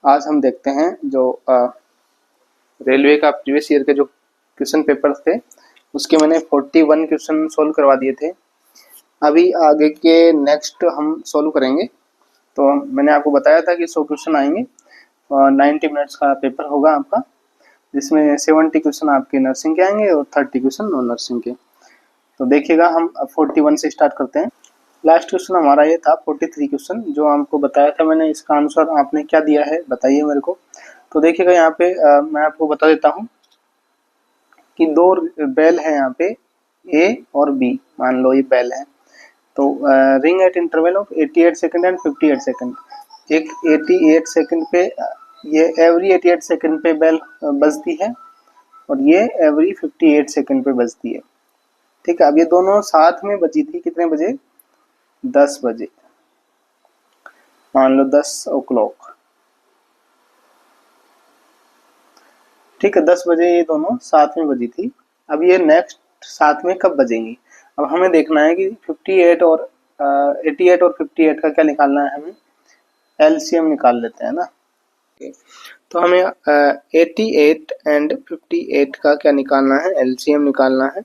आज हम देखते हैं जो रेलवे का प्रीवियस ईयर के जो क्वेश्चन पेपर्स थे उसके मैंने 41 क्वेश्चन सोल्व करवा दिए थे। अभी आगे के नेक्स्ट हम सोल्व करेंगे। तो मैंने आपको बताया था कि 100 क्वेश्चन आएंगे और 90 मिनट्स का पेपर होगा आपका, जिसमें 70 क्वेश्चन आपके नर्सिंग के आएंगे और 30 क्वेश्चन नॉन नर्सिंग के। तो देखिएगा, हम 41 से स्टार्ट करते हैं। लास्ट क्वेश्चन हमारा ये था 43 क्वेश्चन, जो आपको बताया था मैंने। इसका आंसर आपने क्या दिया है बताइए मेरे को। तो देखिएगा यहाँ पे मैं आपको बता देता हूँ कि दो बेल है यहाँ पे, ए और बी। मान लो ये बेल है, तो ring at interval of 88 second and 58 second. एक 88 सेकंड पे, ये एवरी 88 सेकंड पे बेल बजती है और ये एवरी 58 सेकंड पे बजती है। ठीक है, अब ये दोनों साथ में बजी थी कितने बजे? 10 बजे। मान लो 10 o'clock। ठीक है, 10 बजे ये दोनों साथ में बजी थी। अब ये नेक्स्ट साथ में कब बजेंगी? अब हमें देखना है कि 58 और 88 और 58 का क्या निकालना है हमें। एलसीएम निकाल लेते हैं ना। तो हमें 88 एंड 58 का क्या निकालना है? एलसीएम निकालना है।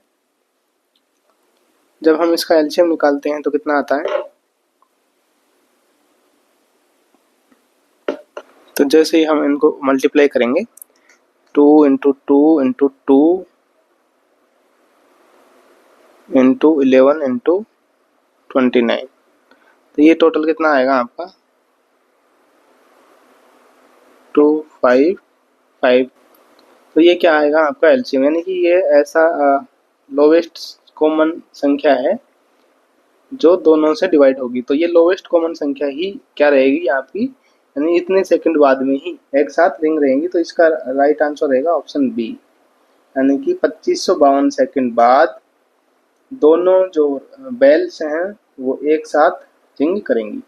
जब हम इसका एलसीएम निकालते हैं तो कितना आता है? तो जैसे ही हम इनको मल्टीप्लाई करेंगे, 2 इंटू 2 इंटू 2 इंटू 11 इंटू 29, तो ये टोटल कितना आएगा आपका? 255। तो ये क्या आएगा आपका एलसीएम, यानी कि ये ऐसा लोवेस्ट कॉमन संख्या है जो दोनों से डिवाइड होगी। तो ये लोवेस्ट कॉमन संख्या ही क्या रहेगी आपकी, यानी इतने सेकंड बाद में ही एक साथ रिंग रहेंगी। तो इसका राइट आंसर रहेगा ऑप्शन बी, यानी कि 2552 सेकंड बाद दोनों जो बेल्स हैं वो एक साथ रिंग करेंगी।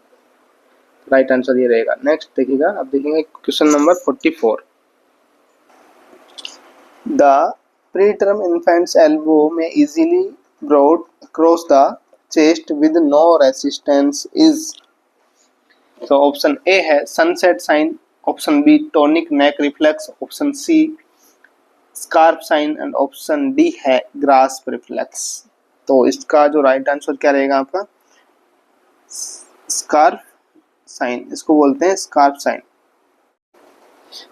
राइट आंसर ये रहेगा। नेक्स्ट देखिएगा, अब देखेंगे question number 44। The preterm infants elbow में easily broad across the chest with no resistance is. तो ऑप्शन ए है sunset sign, option B tonic neck reflex, option C scarf sign and option D है grasp reflex. तो इसका जो right answer क्या रहेगा आपका? स्कार्फ साइन, इसको बोलते हैं स्कार्फ साइन।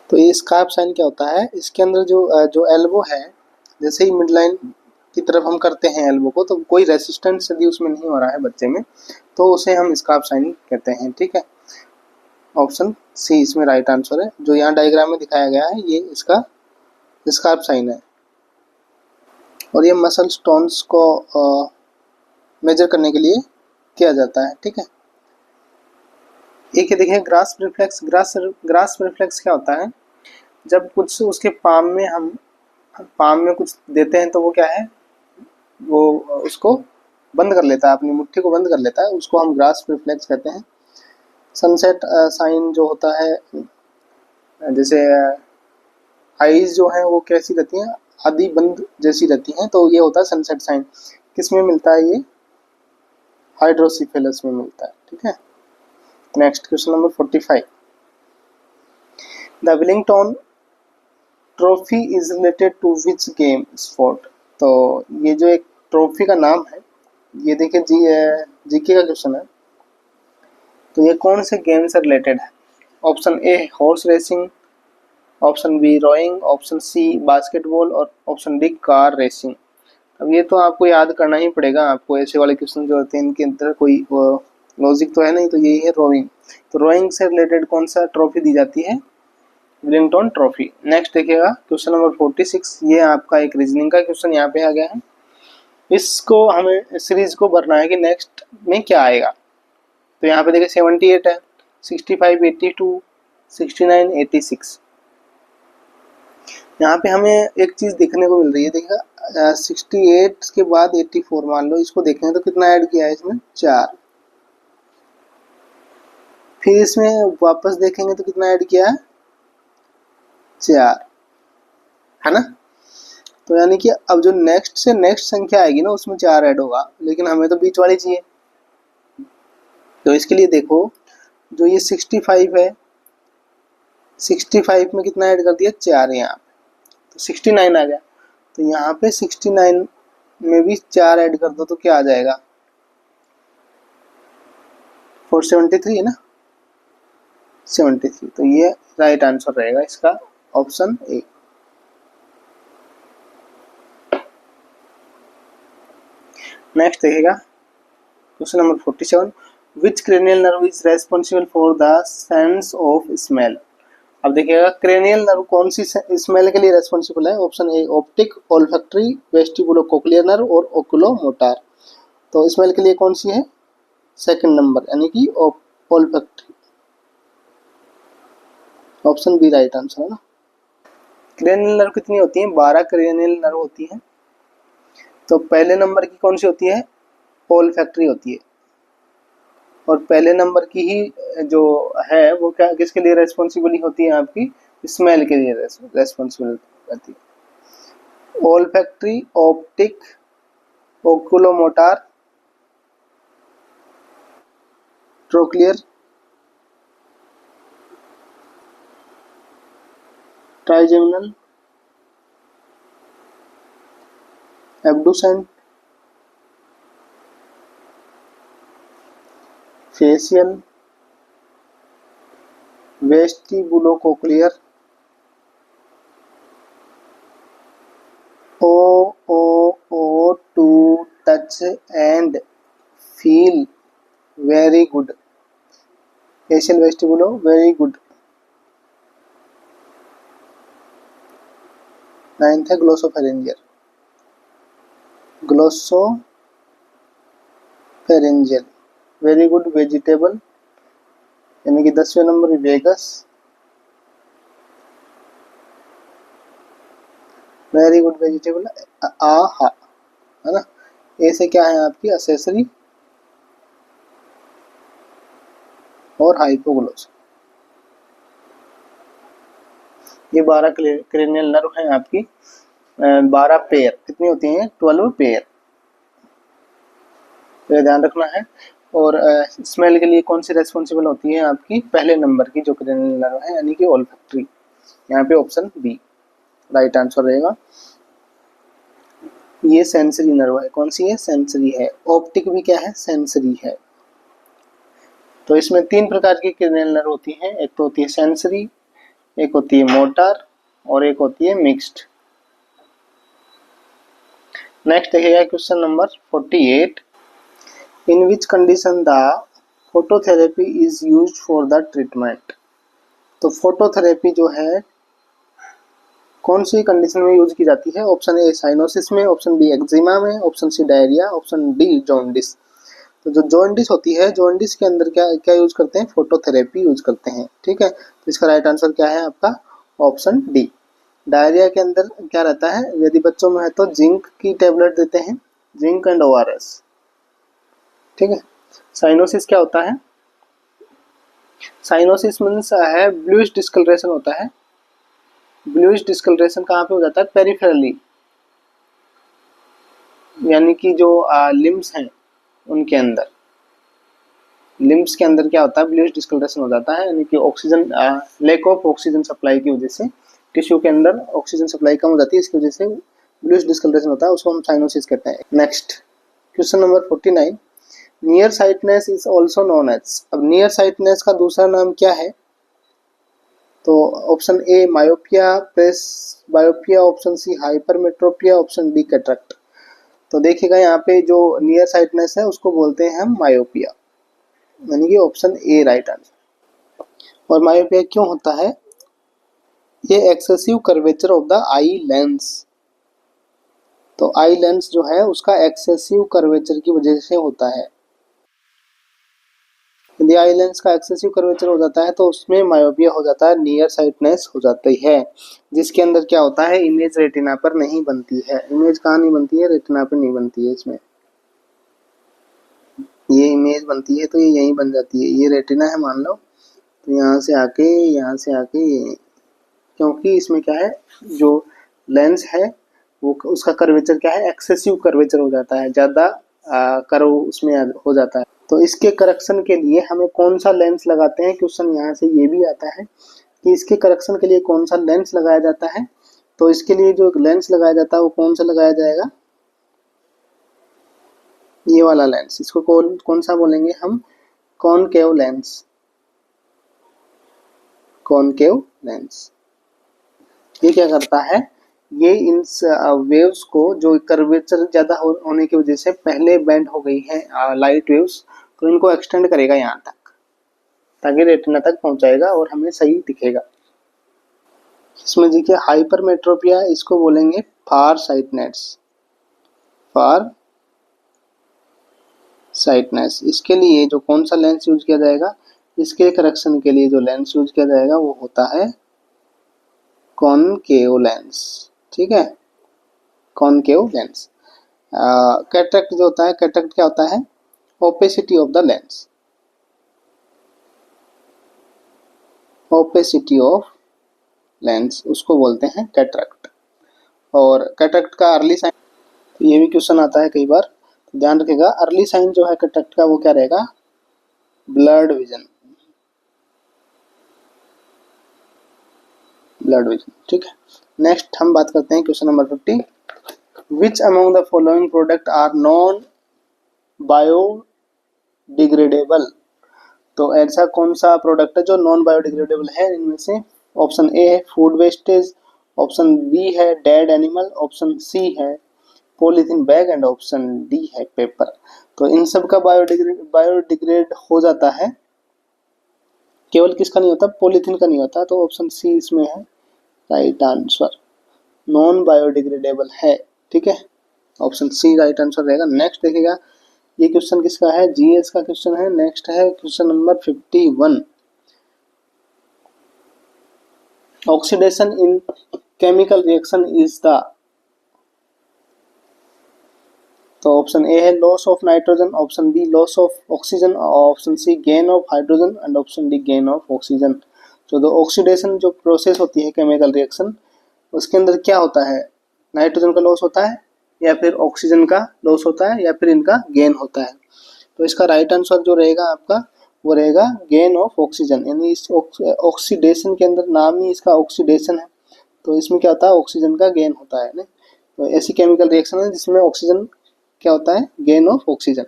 तो ये स्कार्फ साइन क्या होता है? इसके अंदर जो एल्बो है, जैसे ही मिड लाइन की तरफ हम करते हैं एल्बो को, तो कोई रेसिस्टेंस यदि उसमें नहीं हो रहा है बच्चे में, तो उसे हम स्कार्फ साइन कहते हैं। ठीक है, ऑप्शन सी इसमें राइट आंसर है। जो यहाँ डायग्राम में दिखाया गया है ये इसका स्कार्फ साइन है, और ये मसल स्टोन्स को मेजर करने के लिए किया जाता है। ठीक है, एक देखिए ग्रास्प रिफ्लेक्स। ग्रास्प रिफ्लेक्स क्या होता है? जब कुछ उसके पाम में कुछ देते हैं तो वो क्या है, वो उसको बंद कर लेता है, अपनी मुट्ठी को बंद कर लेता है, उसको हम ग्रास्प रिफ्लेक्स कहते हैं। सनसेट साइन जो होता है, जैसे आईज जो है वो कैसी रहती हैं, आधी बंद जैसी रहती हैं, तो ये होता है सनसेट साइन। किस में मिलता है ये? हाइड्रोसिफेलस में मिलता है। ठीक है, next question number 45। The Wellington trophy is related to which game sport. तो ये जो एक ट्रॉफी का नाम है, ये देखिए जीके का क्वेश्चन है। तो ये कौन से गेम से रिलेटेड है? Option A horse racing, option B rowing, option C basketball और ऑप्शन डी कार रेसिंग। अब ये तो आपको याद करना ही पड़ेगा। आपको ऐसे वाले क्वेश्चन जो होते हैं इनके अंदर कोई लॉजिक तो है नहीं। तो यही है रोइंग। तो रोइंग से रिलेटेड कौन सा ट्रॉफी दी जाती है? Willingdon trophy. नेक्स्ट देखिएगा क्वेश्चन नंबर 46। ये आपका एक रीजनिंग का क्वेश्चन यहाँ पे आ गया है। इसको हमें सीरीज को भरना है कि नेक्स्ट में क्या आएगा। तो यहाँ पे देखिए 78 है, 65, 82, 69, 86। यहाँ पे हमें एक चीज देखने को मिल रही है। देखिएगा 68 के बाद 84, मान लो इसको देखेंगे तो कितना ऐड किया है इसमें? 4। फिर इसमें वापस देखेंगे तो कितना ऐड किया है? 4, है ना। तो यानी कि अब जो नेक्स्ट से नेक्स्ट संख्या आएगी ना उसमें 4 ऐड होगा, लेकिन हमें तो बीच वाली चाहिए। तो इसके लिए देखो, जो ये 65 है 65 में कितना ऐड कर दिया, 4 यहाँ पे, तो 69 आ गया। तो यहाँ पे 69 में भी 4 ऐड कर दो तो क्या आ जाएगा, 473 है ना, 73। तो ये राइट आंसर रहेगा इसका ऑप्शन ए। नेक्स्ट देखिएगा question number 47, which cranial nerve is responsible for the sense of smell. अब देखिएगा क्रेनियल नर्व कौन सी स्मेल के लिए रेस्पॉन्सिबल है। Option A optic, olfactory, vestibulocochlear nerve और ओकुलोमोटर। तो स्मेल के लिए कौन सी है, सेकंड नंबर यानी कि olfactory, option B right answer है ना। क्रेनियल नर्व कितनी होती है, 12 क्रेनियल नर्व होती है। तो पहले नंबर की कौन सी होती है, ओल्फैक्टरी होती है, और पहले नंबर की ही जो है वो क्या किसके लिए रेस्पॉन्सिबल होती है, आपकी स्मेल के लिए रेस्पॉन्सिबल रहती है। Olfactory, optic, oculomotor, trochlear, trigeminal, abducent, facial, vestibulocochlear, oh to touch and feel, very good, facial, vestibulo, very good. 9th है glossopharyngeal, glossopharyngeal, very good, vegetable यानी कि 10वें नंबर वेगस, वेरी गुड, वेजिटेबल, आहा है ना। ए से क्या है आपकी असेसरी और हाइपोग्लोस। ये 12 क्रेनियल नर्व हैं आपकी, 12 पेयर, कितनी होती हैं, 12 पेयर, तो ध्यान रखना है। और स्मेल के लिए कौन सी रेस्पॉन्सिबल होती है, आपकी पहले नंबर की जो क्रेनियल नर्व है यानी कि ओल्फैक्टरी। यहाँ पे ऑप्शन बी राइट आंसर रहेगा। ये सेंसरी नर्व है, कौन सी है, सेंसरी है। ऑप्टिक भी क्या है, सेंसरी है। तो इसमें 3 प्रकार की क्रेनियल नर्व होती हैं, एक तो होती है सेंसरी, एक होती है मोटर और एक होती है मिक्स्ड। नेक्स्ट देखिएगा question number 48, in which condition the phototherapy is used for the treatment. तो फोटोथेरेपी जो है कौन सी कंडीशन में यूज की जाती है। ऑप्शन ए साइनोसिस में, ऑप्शन बी एक्जिमा में, option C diarrhoea, option D jaundice. तो जो जॉन्डिस होती है, जॉन्डिस के अंदर क्या क्या यूज करते हैं, फोटोथेरेपी यूज करते हैं। ठीक है, तो इसका राइट आंसर क्या है आपका, ऑप्शन डी। डायरिया के अंदर क्या रहता है, यदि बच्चों में है तो जिंक की टेबलेट देते हैं, जिंक एंड ORS। ठीक है, साइनोसिस क्या होता है, साइनोसिस मीन्स है ब्लूइश डिस्कलरेशन होता है। ब्लूइश डिस्कलरेशन कहाँ पे हो जाता है, पेरिफेरली, यानी कि जो लिम्स हैं उनके अंदर, लिम्स के अंदर क्या होता है, ब्लूइश डिस्कलरेशन हो जाता है, यानी कि oxygen, lack of oxygen supply की वजह से टिश्यू के अंदर ऑक्सीजन सप्लाई कम हो जाती है, इसकी वजह से ब्लूइश डिस्कलरेशन होता है, उसको हम साइनोसिस कहते हैं। Next question number 49, near sightedness is also known as. अब नियर साइटनेस का दूसरा नाम क्या है, तो option A myopia, presbyopia, option C hypermetropia, option D cataract. तो देखिएगा यहाँ पे जो नियर साइटनेस है उसको बोलते हैं हम मायोपिया, यानी कि ऑप्शन ए राइट आंसर। और मायोपिया क्यों होता है, ये excessive curvature of the eye lens. तो आई लेंस जो है उसका एक्सेसिव कर्वेचर की वजह से होता है। यदि आई लेंस का एक्सेसिव कर्वेचर हो जाता है तो उसमें मायोपिया हो जाता है, नियर साइटनेस हो जाती है, जिसके अंदर क्या होता है, इमेज रेटिना पर नहीं बनती है। इमेज कहाँ नहीं बनती है, रेटिना पर नहीं बनती है। इसमें ये इमेज बनती है तो ये यहीं बन जाती है, ये रेटिना है मान लो, तो यहाँ से आके ये, क्योंकि इसमें क्या है, जो लेंस है वो उसका कर्वेचर क्या है, एक्सेसिव कर्वेचर हो जाता है, ज़्यादा कर्व उसमें हो जाता है। तो इसके करेक्शन के लिए हमें कौन सा लेंस लगाते हैं, क्वेश्चन यहाँ से ये भी आता है। कि इसके करेक्शन के लिए कौन सा लेंस लगाया जाता है। तो इसके लिए जो लेंस लगाया जाता है वो कौन सा लगाया जाएगा, ये वाला लेंस। इसको कौन सा बोलेंगे हम, कॉनकेव लेंस, कॉनकेव लेंस। ये क्या करता है, ये इन वेव्स को, जो कर्वेचर ज़्यादा होने की वजह से पहले बेंड हो गई है लाइट वेव्स, तो इनको एक्सटेंड करेगा यहाँ तक, ताकि रेटिना तक पहुंचाएगा और हमें सही दिखेगा। इसमें देखिए हाइपरमेट्रोपिया, इसको बोलेंगे फार साइटनेस, फार साइटनेस। इसके लिए जो कौन सा लेंस यूज किया जाएगा, इसके करेक्शन के लिए जो लेंस यूज किया जाएगा वो होता है कॉनकेव लेंस। ठीक है, कॉनकेव लेंस। कैटरेक्ट जो होता है, कैटरेक्ट क्या होता है, opacity of the lens, opacity of lens, उसको बोलते हैं कैटरेक्ट। और कैटरेक्ट का अर्ली साइन, तो ये भी क्वेश्चन आता है कई बार, तो ध्यान रखिएगा। अर्ली साइन जो है कैटरेक्ट का वो क्या रहेगा, ब्लड विजन, ब्लड विजन। ठीक है, नेक्स्ट हम बात करते हैं question number 50। Which among the following product are non biodegradable. तो ऐसा कौन सा प्रोडक्ट है जो नॉन बायोडिग्रेडेबल है, इनमें से ऑप्शन ए है फूड वेस्टेज, ऑप्शन बी है डेड एनिमल, ऑप्शन सी है polythene bag and option D है पेपर। तो इन सब का बायोडिग्रेड हो जाता है, केवल किसका नहीं होता, पॉलीथीन का नहीं होता। तो ऑप्शन सी इसमें है राइट आंसर, नॉन बायोडिग्रेडेबल है। ठीक है, ऑप्शन सी राइट आंसर रहेगा। नेक्स्ट देखिएगा, ये क्वेश्चन किसका है, जीएस का क्वेश्चन है। नेक्स्ट है question number 51। Oxidation in chemical reaction is the, तो ऑप्शन ए है loss of nitrogen, option B loss of oxygen, option C gain of hydrogen and option D gain of oxygen. तो oxidation जो process होती है chemical reaction, उसके अंदर क्या होता है, नाइट्रोजन का लॉस होता है या फिर ऑक्सीजन का लॉस होता है या फिर इनका गेन होता है। तो इसका राइट आंसर जो रहेगा आपका वो रहेगा गेन ऑफ ऑक्सीजन। यानी इस ऑक्सीडेशन के अंदर नाम ही इसका ऑक्सीडेशन है, तो इसमें क्या होता है, ऑक्सीजन का गेन होता है। तो ऐसी केमिकल रिएक्शन है जिसमें ऑक्सीजन क्या होता है, गेन ऑफ ऑक्सीजन।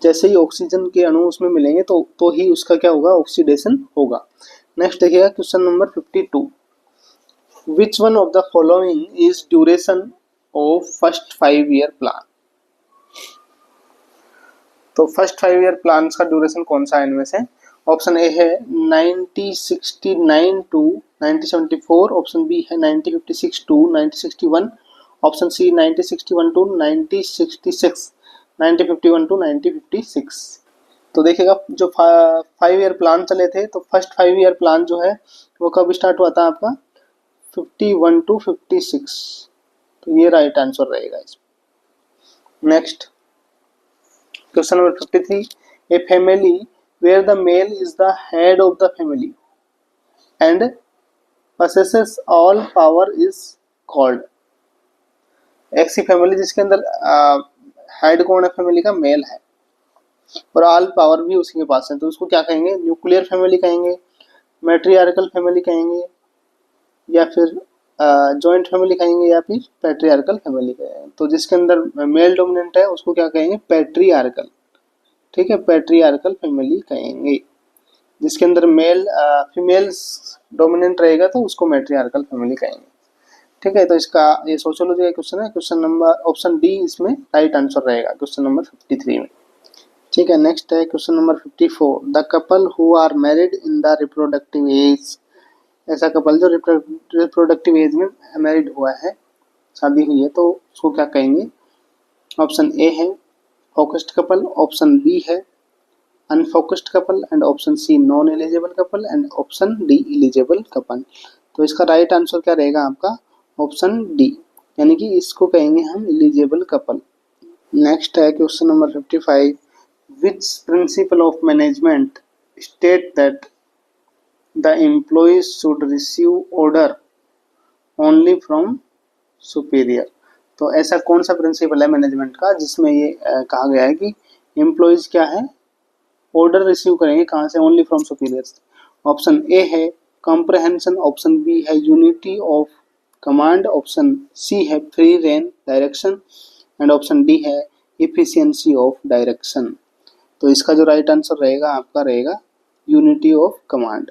जैसे ही ऑक्सीजन के अणु उसमें मिलेंगे तो ही उसका क्या होगा, ऑक्सीडेशन होगा। नेक्स्ट देखिएगा question number 52। Which one of the following is duration of first 5 year plan. तो फर्स्ट 5 ईयर प्लान का ड्यूरेशन कौन सा है इनमें से, ऑप्शन ए है 1969 टू 1974, ऑप्शन बी है 1956 to 1961, option C 1961 to 1966, 1951 to 1956। तो देखिएगा जो 5 ईयर प्लान चले थे, तो फर्स्ट 5 ईयर प्लान जो है वो कब स्टार्ट हुआ था आपका, 51 टू 56। तो ये राइट आंसर रहेगा इसमें। Next question number 53। A family where the male is the head of the family and possesses all power is called. ऐसी फैमिली जिसके अंदर हेड कौन है फैमिली का, मेल है, और ऑल पावर भी उसी के पास है, तो उसको क्या कहेंगे, न्यूक्लियर फैमिली कहेंगे, मैट्रियार्कल फैमिली कहेंगे, या फिर जॉइंट फैमिली कहेंगे, या फिर पैट्रियार्कल फैमिली कहेंगे। तो जिसके अंदर मेल डोमिनेंट है उसको क्या कहेंगे, पैट्रियार्कल। ठीक है, पैट्रियार्कल फैमिली कहेंगे। जिसके अंदर मेल फीमेल्स डोमिनेंट रहेगा तो उसको मैट्रियार्कल फैमिली कहेंगे। ठीक है, तो इसका ये सोशियोलॉजी का क्वेश्चन है। क्वेश्चन नंबर ऑप्शन डी इसमें राइट आंसर रहेगा क्वेश्चन नंबर 53 में। ठीक है, नेक्स्ट है question number 54। The couple who are married in the reproductive age. ऐसा कपल जो रिप्रोडक्टिव एज में मैरिड हुआ है, शादी हुई है, तो उसको क्या कहेंगे। ऑप्शन ए है फोकस्ड कपल, ऑप्शन बी है unfocused couple and option C non eligible couple and option D eligible couple. तो इसका राइट आंसर क्या रहेगा आपका, ऑप्शन डी, यानी कि इसको कहेंगे हम एलिजिबल कपल। नेक्स्ट है question number 55। Which principle of management state that the employees should receive order only from superior. तो ऐसा कौन सा प्रिंसिपल है मैनेजमेंट का जिसमें ये कहा गया है कि एम्प्लॉइज क्या है, ऑर्डर रिसीव करेंगे कहाँ से, only from superiors. Option A है कॉम्प्रहेंशन, ऑप्शन बी है unity of command, option C है free rein direction and option D है इफिशियंसी ऑफ डायरेक्शन। तो इसका जो राइट आंसर रहेगा आपका रहेगा यूनिटी ऑफ कमांड,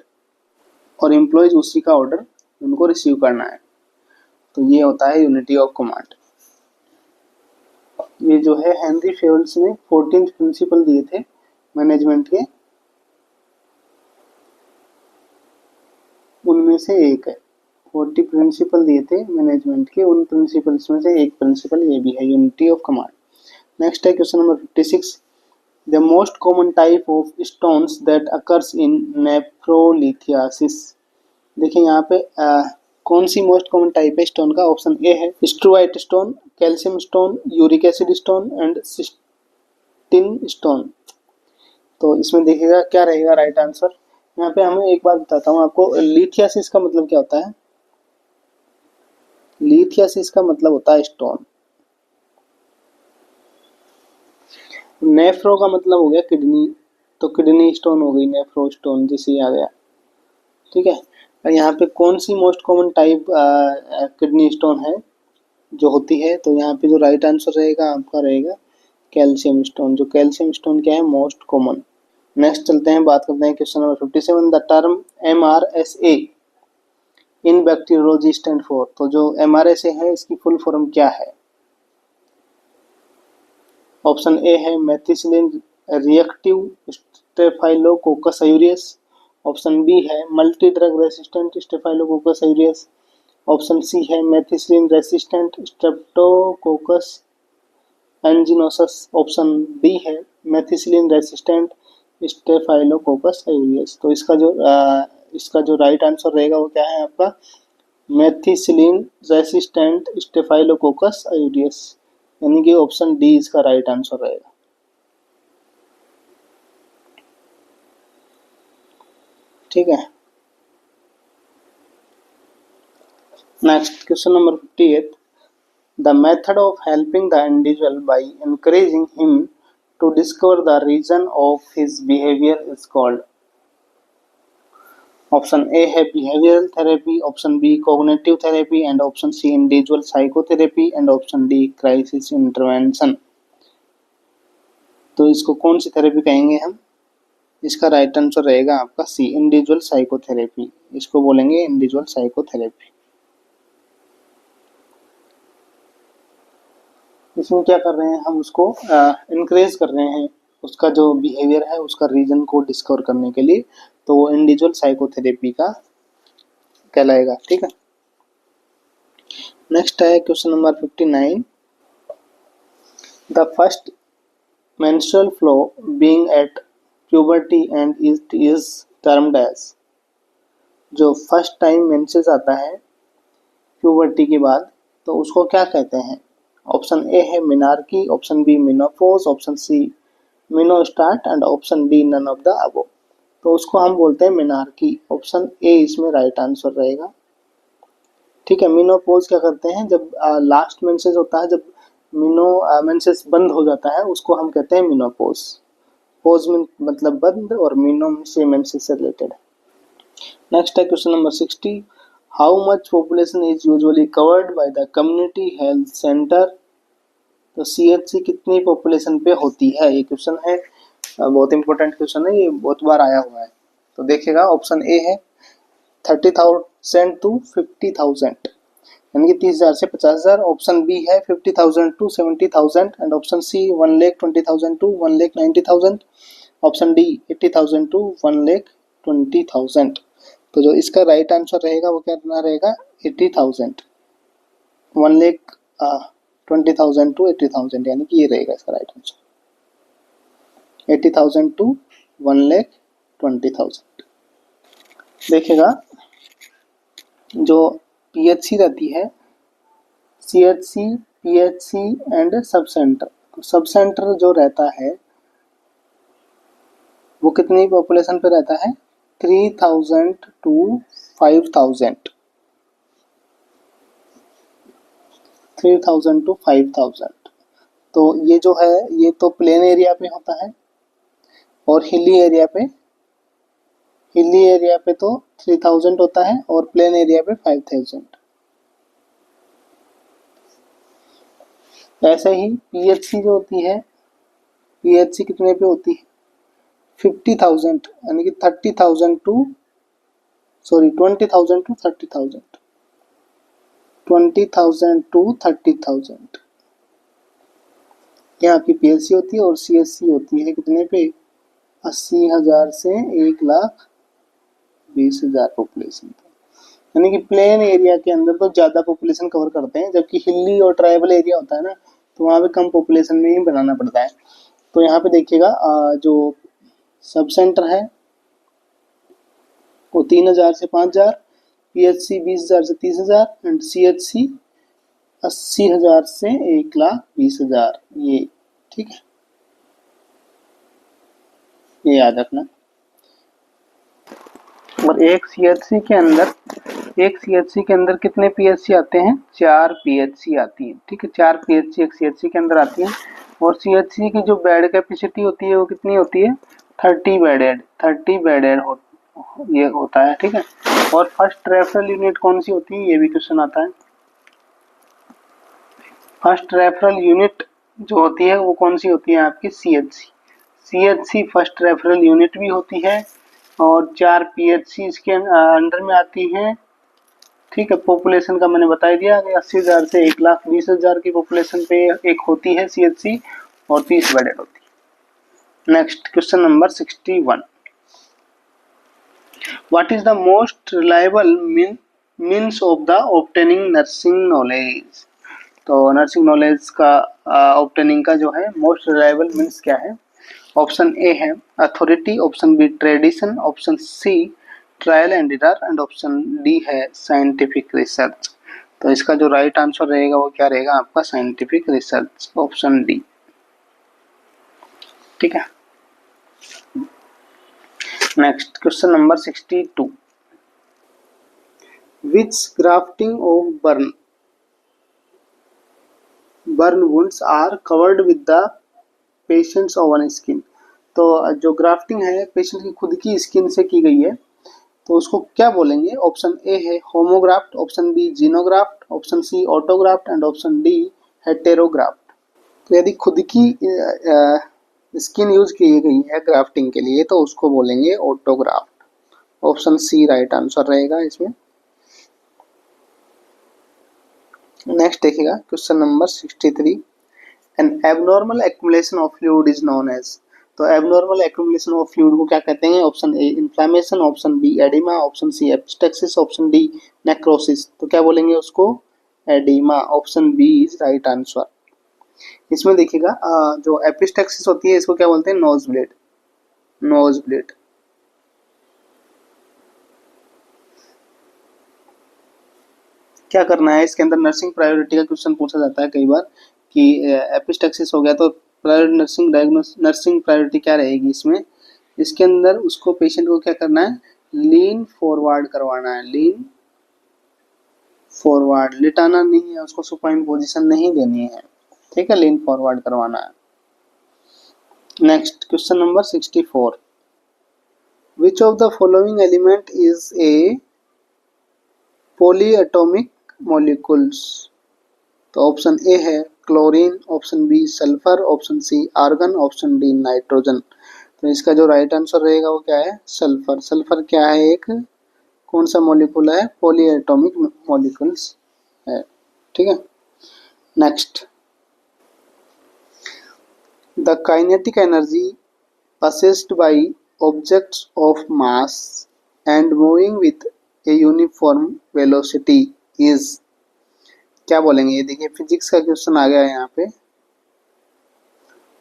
और एम्प्लॉयज उसी का ऑर्डर उनको रिसीव करना है, तो ये होता है यूनिटी ऑफ कमांड। ये जो है हेनरी फेवल्स ने 14 प्रिंसिपल दिए थे मैनेजमेंट के, उनमें से एक है। 40 प्रिंसिपल दिए थे मैनेजमेंट के, उन प्रिंसिपल्स में से एक प्रिंसिपल ये भी है, यूनिटी ऑफ कमांड। नेक्स्ट है question number 56, the most common type of stones that occurs in nephrolithiasis. देखिए यहाँ पे कौन सी मोस्ट कॉमन टाइप है स्टोन का। ऑप्शन ए है struvite stone, calcium stone, uric acid stone and cystine stone. तो इसमें देखिएगा क्या रहेगा राइट आंसर। यहाँ पे हमें एक बात बताता हूँ आपको, लिथियासिस का मतलब क्या होता है। लिथियासिस का मतलब होता है स्टोन। नेफ्रो का मतलब हो गया किडनी, तो किडनी स्टोन हो गई नेफ्रो स्टोन, जैसे आ गया, ठीक है। और यहाँ पे कौन सी most common type kidney stone है जो होती है, तो यहाँ पे जो राइट आंसर रहेगा आपका रहेगा कैल्शियम स्टोन। जो कैल्शियम स्टोन क्या है, मोस्ट कॉमन। नेक्स्ट चलते हैं, बात करते हैं question number 57, the term MRSA in bacteriology stand for. तो जो MRSA है इसकी फुल फॉर्म क्या है। ऑप्शन ए है methicillin reactive staphylococcus aureus, option B है multi drug resistant staphylococcus aureus, option C है methicillin resistant streptococcus anginosus, option D है मेथिसिलिन रेसिस्टेंट स्टेफाइलोकोकस ऑयूरियस। तो इसका जो राइट आंसर रहेगा वो क्या है आपका मेथिसिलिन रेसिस्टेंट स्टेफाइलोकोकस ऑयूरियस, यानी कि ऑप्शन डी इसका राइट आंसर रहेगा। ठीक है। Next question number 58, the method of helping the individual by encouraging him to discover the reason of his behaviour is called. Option A है behavioural therapy, option B cognitive therapy and option C individual psychotherapy and option D crisis intervention. तो इसको कौन सी therapy कहेंगे हम। इसका right answer रहेगा आपका सी individual psychotherapy, इसको बोलेंगे इंडिविजुअल साइकोथेरेपी। इसमें क्या कर रहे हैं हम, उसको इनक्रेज कर रहे हैं, उसका जो बिहेवियर है उसका रीजन को डिस्कवर करने के लिए, तो वो इंडिविजुअल साइकोथेरेपी का कहलाएगा। ठीक है। नेक्स्ट है question number 59, the first menstrual flow being at puberty and it is termed as। जो फर्स्ट टाइम मेंसेस आता है प्यूबर्टी के बाद तो उसको क्या कहते हैं। ऑप्शन ए है menarche, option B menopause, option C menostart and option D none of the above. तो उसको हम बोलते हैं मिनार्की, ऑप्शन ए इसमें राइट आंसर रहेगा। ठीक है। मिनोपॉज क्या करते हैं, जब लास्ट मेंसेस होता है, जब मेंसेस बंद हो जाता है उसको हम कहते हैं मिनोपॉज। पोज मतलब बंद और मिनो से मेंसेस से रिलेटेड। नेक्स्ट है question number 60, how much population is usually covered by the community health centre. तो CHC कितनी पॉपुलेशन पे होती है, ये क्वेश्चन है, बहुत इंपॉर्टेंट क्वेश्चन है, ये बहुत बार आया हुआ है। तो देखिएगा ऑप्शन ए है 30,000 to 50,000, यानी कि 30,000 से 50,000, ऑप्शन बी है 50,000 to 70,000 and option C 1,20,000 to 1,90,000, option D 80,000 to 1,20,000। तो जो इसका राइट आंसर रहेगा वो क्या रहेगा 80,000, 1,20,000 to 80,000, यानी कि ये रहेगा इसका राइट आंसर 80,000 to 1,20,000। देखिएगा जो PHC रहती है, CHC, PHC and sub centre. Sub centre जो रहता है वो कितनी पॉपुलेशन पे रहता है 3,000 to 5,000, 3,000 to 5,000। तो ये जो है ये तो प्लेन एरिया पे होता है और हिली एरिया पे हिली एरिया पे तो 3000 होता है और प्लेन एरिया पे 5000। ऐसे ही पीएचसी जो होती है, पीएचसी कितने पे होती है 50,000 यानी कि 30,000 टू 20,000 टू 30,000, 20,000 टू 30,000 यहाँ की पीएचसी होती है। और सीएचसी होती है कितने पे 80,000 से 1,20,000 पॉपुलेशन। यानी कि प्लेन एरिया के अंदर तो ज़्यादा पॉपुलेशन कवर करते हैं, जबकि हिली और ट्राइबल एरिया होता है ना, तो वहाँ पे कम पॉपुलेशन में ही बनाना पड़ता है। तो यहाँ पे देखिएगा जो सब सेंटर है वो 3,000 से 5,000, पीएचसी 20,000 से 30,000 एंड सीएचसी 80,000 से 1,20,000। ये ठीक है, ये याद रखना। और एक सीएचसी के अंदर कितने पीएचसी आते हैं 4 पीएचसी आती है। ठीक है, 4 पीएचसी एक सीएचसी के अंदर आती है। और सीएचसी की जो बेड कैपेसिटी होती है वो कितनी होती है 30 बेडेड ये होता है। ठीक है, और फर्स्ट रेफरल यूनिट कौन सी होती है ये भी क्वेश्चन आता है। फर्स्ट रेफरल यूनिट जो होती है वो कौन सी होती है आपकी सीएचसी फर्स्ट रेफरल यूनिट भी होती है और 4 पीएचसी इसके अंडर में आती हैं। ठीक है, पॉपुलेशन का मैंने बता दिया कि 80,000 से 1,20,000 की पॉपुलेशन पे एक होती है सीएचसी और 30 बेडेड होती है। Next question number 61, what is the most reliable means of the obtaining nursing knowledge. तो नर्सिंग नॉलेज का ऑब्टेनिंग का जो है मोस्ट रिलायबल मीन्स क्या है। ऑप्शन ए है authority, option B tradition, option C trial and error and option D है scientific research. तो इसका जो राइट आंसर रहेगा वो क्या रहेगा आपका साइंटिफिक रिसर्च, ऑप्शन डी। ठीक है, next question number 62, which grafting of burn wounds are covered with the patient's own skin. तो जो ग्राफ्टिंग है पेशेंट की खुद की स्किन से की गई है तो उसको क्या बोलेंगे। ऑप्शन ए है homograft, option B xenograft, option C autograft and option D heterograft. तो यदि खुद की स्किन यूज की गई है ग्राफ्टिंग के लिए तो उसको बोलेंगे autograft. Option C right answer रहेगा इसमें। नेक्स्ट देखिएगा question number 63, an abnormal accumulation of fluid is known as. तो एबनॉर्मल एक्युमुलेशन ऑफ फ्लूइड को क्या कहते हैं। Option A inflammation, option B oedema, option C epistaxis, option D necrosis. तो क्या बोलेंगे उसको oedema, option B is right answer. इसमें देखिएगा जो एपिस्टेक्सिस होती है इसको क्या बोलते हैं नोज ब्लेड। क्या करना है इसके अंदर नर्सिंग प्रायोरिटी का क्वेश्चन पूछा जाता है कई बार कि एपिस्टेक्सिस हो गया तो नर्सिंग प्रायोरिटी क्या रहेगी इसमें। इसके अंदर उसको पेशेंट को क्या करना है लीन फॉरवर्ड करवाना है, लीन फॉरवर्ड, लिटाना नहीं है उसको, सुपाइन पोजीशन नहीं देनी है। ठीक है, लीन फॉरवर्ड करवाना है। Next question number 64, which of the following element is a polyatomic molecules. तो ऑप्शन ए है chlorine, option B sulphur, option C argon, option D nitrogen. तो इसका जो राइट आंसर रहेगा वो क्या है सल्फर। सल्फर क्या है एक कौन सा मॉलिक्यूल है पॉलीएटॉमिक मॉलिक्यूल्स है। ठीक है, next, the kinetic energy possessed by objects of mass and moving with a uniform velocity is, क्या बोलेंगे ये देखिए फिजिक्स का क्वेश्चन आ गया है यहाँ पे।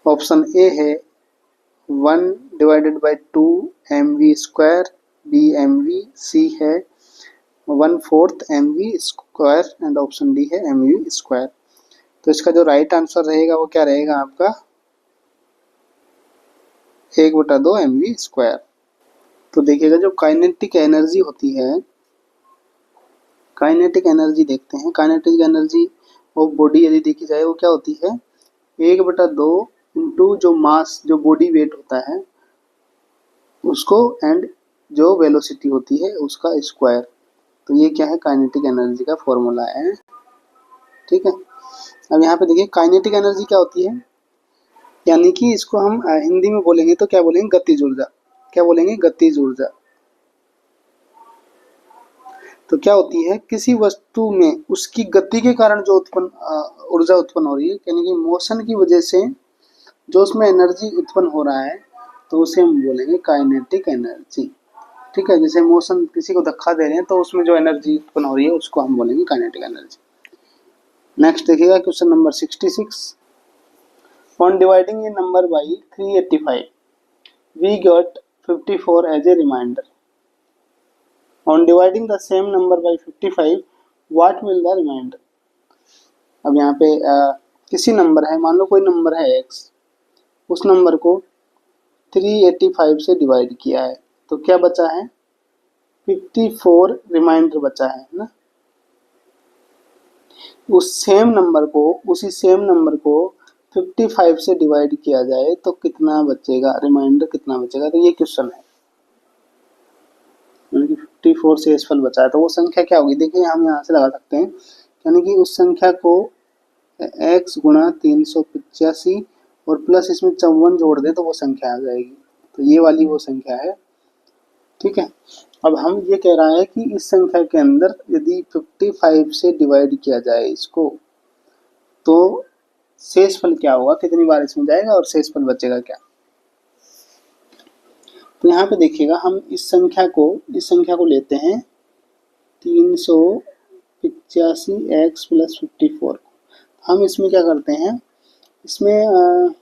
ऑप्शन ए है 1/2 mv², बी mv, सी है 1/4 mv² एंड ऑप्शन डी है mv²। तो इसका जो राइट आंसर रहेगा वो क्या रहेगा आपका 1/2 mv²। तो देखिएगा जो काइनेटिक एनर्जी होती है, काइनेटिक एनर्जी देखते हैं, काइनेटिक एनर्जी ऑफ बॉडी यदि देखी जाए वो क्या होती है 1/2 इंटू जो मास जो बॉडी वेट होता है उसको एंड जो वेलोसिटी होती है उसका स्क्वायर। तो ये क्या है, काइनेटिक एनर्जी का फॉर्मूला है। ठीक है, अब यहाँ पे देखिए काइनेटिक एनर्जी क्या होती है, यानी कि इसको हम हिंदी में बोलेंगे तो क्या बोलेंगे, गतिज ऊर्जा। क्या बोलेंगे, गतिज ऊर्जा। तो क्या होती है, किसी वस्तु में उसकी गति के कारण जो ऊर्जा उत्पन्न हो रही है, यानी कि मोशन की वजह से जो उसमें एनर्जी उत्पन्न हो रहा है, तो उसे हम बोलेंगे काइनेटिक एनर्जी। ठीक है, जैसे मोशन, किसी को धक्का दे रहे हैं तो उसमें जो एनर्जी उत्पन्न हो रही है उसको हम बोलेंगे काइनेटिक एनर्जी। नेक्स्ट देखिएगा question number 66। On dividing a number by 385 we got 54 as a remainder. On dividing the same number by 55 what will the remainder. अब यहाँ पे किसी नंबर है, मान लो कोई नंबर है x, उस नंबर को 385 से डिवाइड किया है, तो क्या बचा है, 54 रिमाइंडर बचा है ना। उसी सेम नंबर को 55 से डिवाइड किया जाए तो कितना बचेगा, रिमाइंडर कितना बचेगा। तो ये क्वेश्चन है, 54 से शेषफल बचा है तो वो संख्या क्या होगी, देखिए हम यहाँ से लगा सकते हैं, यानी कि उस संख्या को x गुणा 385 और प्लस इसमें 54 जोड़ दें तो वो संख्या आ जाएगी। तो ये वाली वो संख्या है। ठीक है, अब हम ये कह रहा है कि इस संख्या के अंदर यदि 55 से डिवाइड किया जाए इसको, तो शेषफल क्या होगा, कितनी बार इसमें जाएगा और शेषफल बचेगा क्या। तो यहाँ पे देखिएगा, हम इस संख्या को लेते हैं 385x प्लस 54। हम इसमें क्या करते हैं, इसमें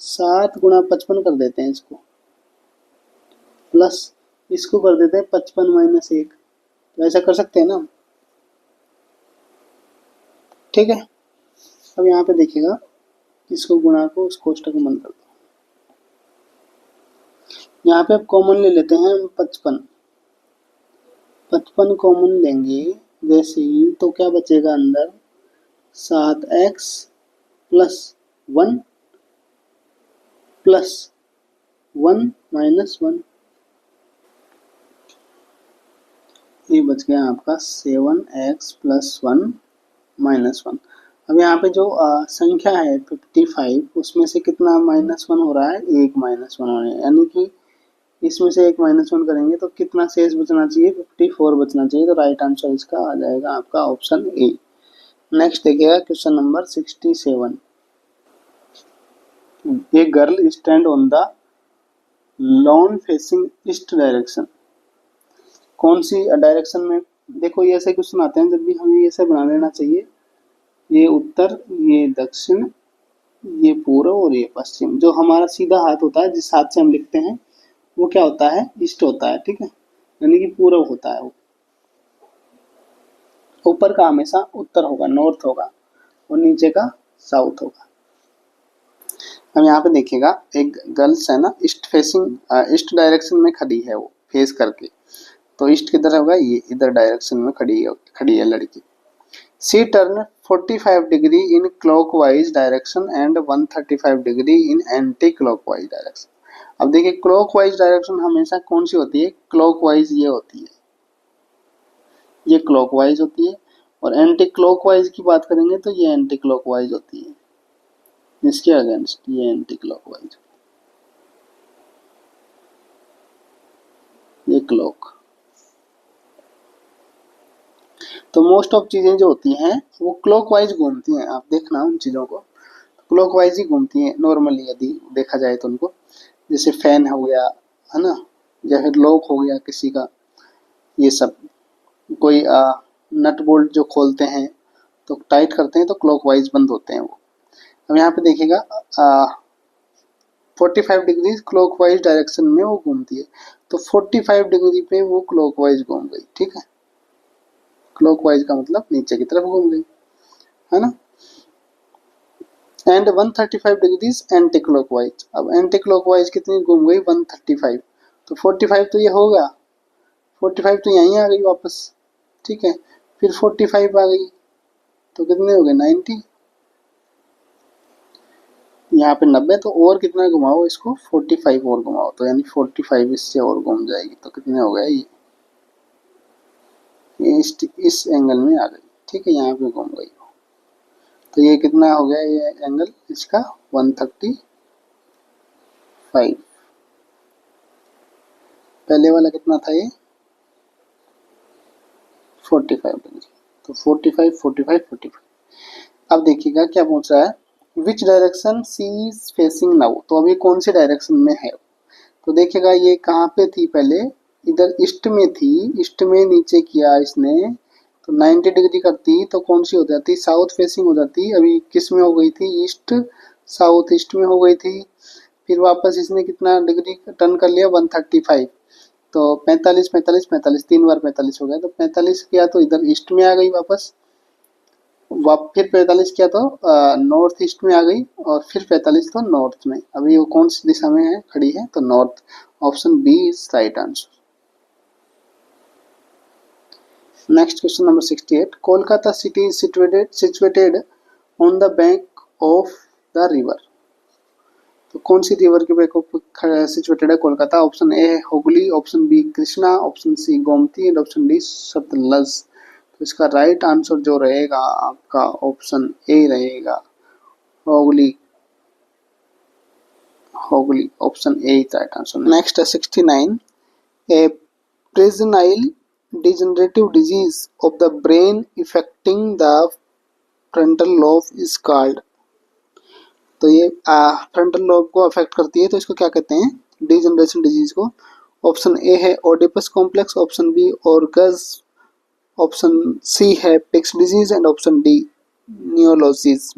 7 गुणा 55 कर देते हैं इसको, प्लस इसको कर देते हैं 55 माइनस 1। तो ऐसा कर सकते हैं ना। ठीक है, अब यहाँ पे देखिएगा, इसको गुणा को उस कोष्टक में बंद कर दो। यहाँ पे अब कॉमन ले लेते हैं हम 55 कॉमन लेंगे जैसे ही, तो क्या बचेगा अंदर, 7x प्लस 1 प्लस 1 माइनस 1, ये बच गया आपका 7x प्लस 1 माइनस 1। अब यहाँ पे जो संख्या है 55, उसमें से कितना माइनस 1 हो रहा है, 1 माइनस 1 हो रहा है, यानी कि इसमें से 1 माइनस 1 करेंगे तो कितना शेष बचना चाहिए, 54 बचना चाहिए। तो राइट आंसर इसका आ जाएगा आपका ऑप्शन ए। नेक्स्ट देखिएगा question number 67। A girl stand on the lawn facing east direction. कौन सी डायरेक्शन में, देखो ये ऐसे क्वेश्चन आते हैं, जब भी हमें ये ऐसे बना लेना चाहिए, ये उत्तर, ये दक्षिण, ये पूर्व और ये पश्चिम। जो हमारा सीधा हाथ होता है, जिस हाथ से हम लिखते हैं, वो क्या होता है, ईस्ट होता है। ठीक है, यानी कि पूर्व होता है वो। ऊपर का हमेशा उत्तर होगा, नॉर्थ होगा, और नीचे का साउथ होगा। हम यहाँ पे देखिएगा, एक गर्ल्स है ना, ईस्ट फेसिंग, ईस्ट डायरेक्शन में खड़ी है, वो फेस करके, तो ईस्ट किधर होगा, ये इधर डायरेक्शन में खड़ी है लड़की। She turn 45 degree in clockwise direction and 135 degree in anti clockwise direction. अब देखिए, क्लॉकवाइज डायरेक्शन हमेशा कौन सी होती है, क्लॉकवाइज ये होती है, ये क्लॉकवाइज होती है। और एंटी क्लॉकवाइज की बात करेंगे तो ये एंटी क्लॉकवाइज होती है, इसके अगेंस्ट ये एंटी क्लॉकवाइज, ये क्लॉक। तो मोस्ट ऑफ चीजें जो होती हैं वो क्लॉकवाइज घूमती हैं, आप देखना उन चीजों को क्लॉकवाइज ही घूमती हैं नॉर्मली, यदि देखा जाए तो उनको। जैसे फैन हो गया, है ना, या फिर लॉक हो गया किसी का, ये सब। कोई नट बोल्ट जो खोलते हैं तो टाइट करते हैं तो क्लॉकवाइज बंद होते हैं वो। अब यहाँ पे देखिएगा 45 डिग्री क्लॉकवाइज डायरेक्शन में वो घूमती है, तो 45 डिग्री पे वो क्लॉकवाइज घूम गई। ठीक है, क्लॉकवाइज का मतलब नीचे की तरफ घूम गई, है ना। And 135 degrees anti clockwise. अब एंटी क्लॉकवाइज कितनी घूम गई, 135, तो 45 तो ये होगा, 45 तो यहीं आ गई वापस। ठीक है, फिर 45 आ गई तो कितने हो गए, 90। यहाँ पे 90, तो और कितना घुमाओ इसको, 45 और घुमाओ, तो यानी 45 इससे और घूम जाएगी, तो कितने हो गए ये इस एंगल में आ गई, ठीक है, यहाँ पे घूम गई, तो ये कितना हो गया ये एंगल इसका 135। पहले वाला कितना था ये 45 डिग्री, तो 45 45 45। अब देखिएगा क्या पूछ रहा है, which direction C is facing now, तो अभी कौन से डायरेक्शन में है, तो देखिएगा ये कहाँ पे थी पहले, इधर ईस्ट में थी, ईस्ट में नीचे किया इसने, तो 90 डिग्री करती तो कौन सी हो जाती, साउथ फेसिंग हो जाती, अभी किस में हो गई थी, ईस्ट, साउथ ईस्ट में हो गई थी, फिर वापस इसने कितना डिग्री टर्न कर लिया 135, तो 45 45 45 तीन बार 45 हो गया, तो 45 किया तो इधर ईस्ट में आ गई वापस, फिर 45 किया तो नॉर्थ ईस्ट में आ गई, और फिर 45 तो नॉर्थ में, अभी वो कौन सी दिशा में है खड़ी है, तो north, option B is right answer. Next question number 68, Kolkata city is situated on the bank of the river, तो कौन सी रिवर के बैक ऑफ सिचुएटेड है कोलकाता, ऑप्शन ए है Hooghly, option B Krishna, option C Gomti and option D Sutlej, तो इसका right answer जो रहेगा आपका ऑप्शन ए रहेगा, Hooghly, Hooghly, option A is right answer. Next है 69, ए प्रेजेनाइल degenerative disease of the brain affecting the frontal lobe is called, तो ये फ्रंटल लोब को अफेक्ट करती है, तो इसको क्या कहते हैं, डिजनरेशन डिजीज को, ऑप्शन ए है ओडिपस कॉम्प्लेक्स, ऑप्शन बी ऑर्गस, ऑप्शन सी है Pick's disease and option D नियोलोसिस,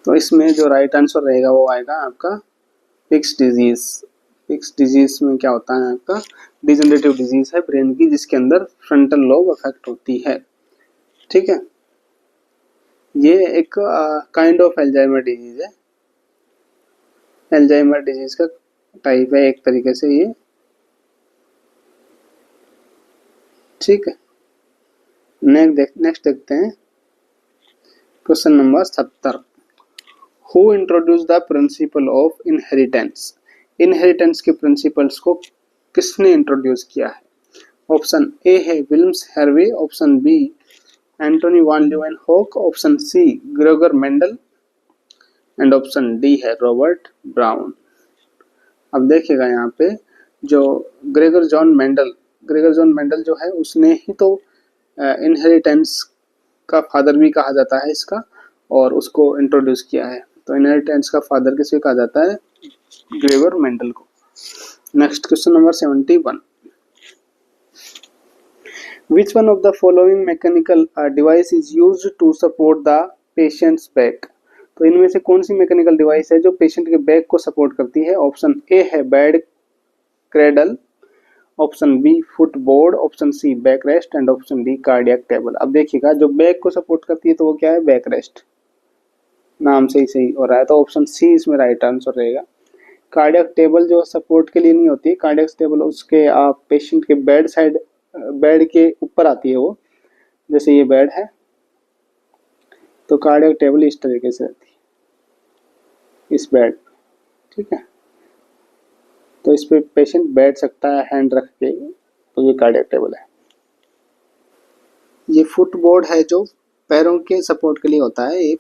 तो इसमें जो राइट आंसर रहेगा वो आएगा आपका पिक्स डिजीज। पिक्स डिजीज में क्या होता है आपका, डिजनरेटिव डिजीज है ब्रेन की जिसके अंदर फ्रंटल लोब अफेक्ट होती है, ठीक है, ये एक काइंड ऑफ एल्जाइमर डिजीज है, एल्जाइमर डिजीज का टाइप है एक तरीके से ये, ठीक है। नेक्स्ट देखते हैं question number 70, who introduce the principle of inheritance, inheritance के प्रिंसिपल्स को किसने इंट्रोड्यूस किया है, ऑप्शन ए है William Harvey, option B Antonie van Leeuwenhoek, option C Gregor Mendel and option D है रॉबर्ट ब्राउन। अब देखिएगा यहाँ पे जो ग्रेगर जॉन मेंडल जो है उसने ही तो इनहेरिटेंस का फादर भी कहा जाता है इसका, और उसको इंट्रोड्यूस किया है, तो इनहेरिटेंस का फादर किसे कहा जाता है, ग्रेगर मेंडल को। Next question number 71, which one of the following mechanical device is used to support the patient's back, तो इनमें से कौन सी मैकेनिकल डिवाइस है जो पेशेंट के बैक को सपोर्ट करती है, ऑप्शन ए है bed cradle, option B foot board, option C back rest and option D cardiac table. अब देखिएगा जो बैक को सपोर्ट करती है तो वो क्या है, बैक रेस्ट, नाम से ही सही हो रहा है, तो ऑप्शन सी इसमें राइट आंसर रहेगा। कार्डियक टेबल जो सपोर्ट के लिए नहीं होती, कार्डियक टेबल उसके पेशेंट के बेड साइड, बेड के ऊपर आती है वो, जैसे ये बेड है तो कार्डियक टेबल इस तरीके से रहती है इस बेड, ठीक है, तो इस पे पेशेंट बैठ सकता है हैंड रख के, तो ये कार्डियक टेबल है। ये फुट बोर्ड है जो पैरों के सपोर्ट के लिए होता है, एक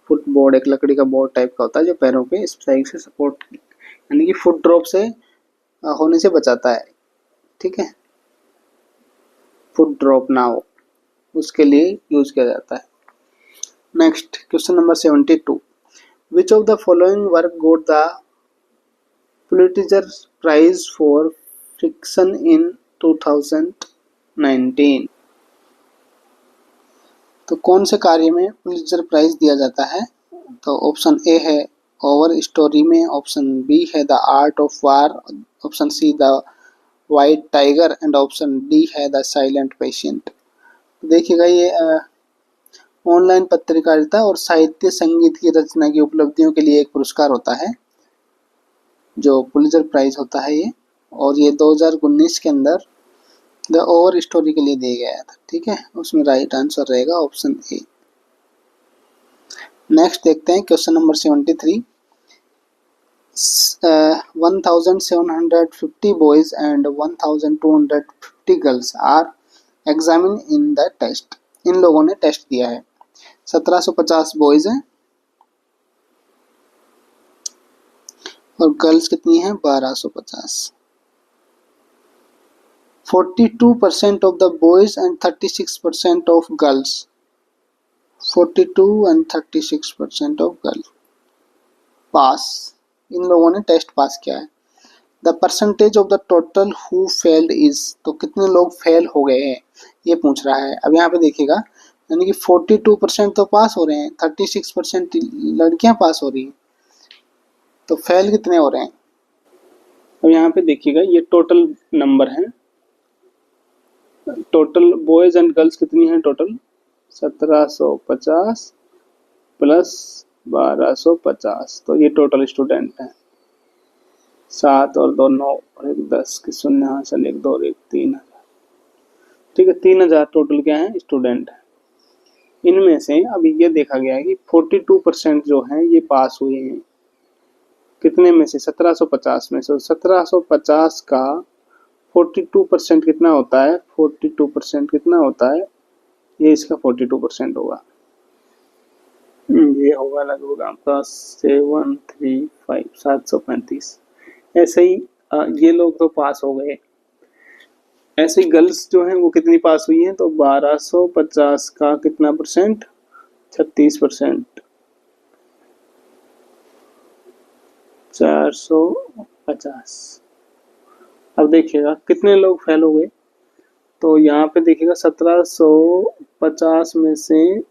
फुट बोर्ड एक लकड़ी का बोर्ड टाइप का होता है जो पैरों पे इस साइड से सपोर्ट, यानी कि फुट ड्रॉप से होने से बचाता है, ठीक है, फुट ड्रॉप ना हो उसके लिए यूज किया जाता है। Next question number 72, which of the following work got the Pulitzer prize for fiction in 2019, तो कौन से कार्य में पुलिट्जर प्राइज दिया जाता है, तो ऑप्शन ए है ओवर स्टोरी में, ऑप्शन बी है the art of war, option see the white tiger and option D है द साइलेंट पेशेंट। देखिएगा ये ऑनलाइन पत्रकारिता और साहित्य संगीत की रचना की उपलब्धियों के लिए एक पुरस्कार होता है जो पुलिट्जर प्राइज होता है ये, और ये 2019 के अंदर द ओवर स्टोरी के लिए दिया गया था, ठीक है, उसमें राइट आंसर रहेगा ऑप्शन ए। नेक्स्ट देखते हैं question number 73। 1750 boys and 1250 girls are examined in the test। इन लोगों ने टेस्ट दिया है। 1750 बॉयज हैं और गर्ल्स कितनी है 1250। 42% of the boys and 36% of girls। 42 and 36% of girls पास। इन लोगों ने टेस्ट पास किया है। The percentage of the total who failed is, तो कितने लोग फेल हो गए हैं ये पूछ रहा है। अब यहाँ पे देखिएगा, यानी कि 42% तो पास हो रहे हैं, 36% लड़कियां पास हो रही हैं, तो फेल कितने हो रहे हैं। अब यहाँ पे देखिएगा ये टोटल नंबर है। टोटल बॉयज एंड गर्ल्स कितनी है, टोटल 1750 प्लस 1250, तो ये टोटल स्टूडेंट है। 7 और 2 9 और 1 10 की शून्य हासिल 1 2 और 1 3 हजार। ठीक है, 3000 टोटल क्या है स्टूडेंट है। इनमें से अभी ये देखा गया है कि 42% जो हैं ये पास हुए हैं। कितने में से 1750 में से। 1750 का 42% कितना होता है, 42% कितना होता है, ये इसका 42% होगा। ये होगा लगभग आपका 735 735। ऐसे ही ये लोग तो पास हो गए। ऐसे ही गर्ल्स जो हैं वो कितनी पास हुई हैं, तो 1250 का कितना परसेंट, 36%। 450। अब देखिएगा कितने लोग फेल हो गए, तो यहाँ पे देखिएगा 1750 में से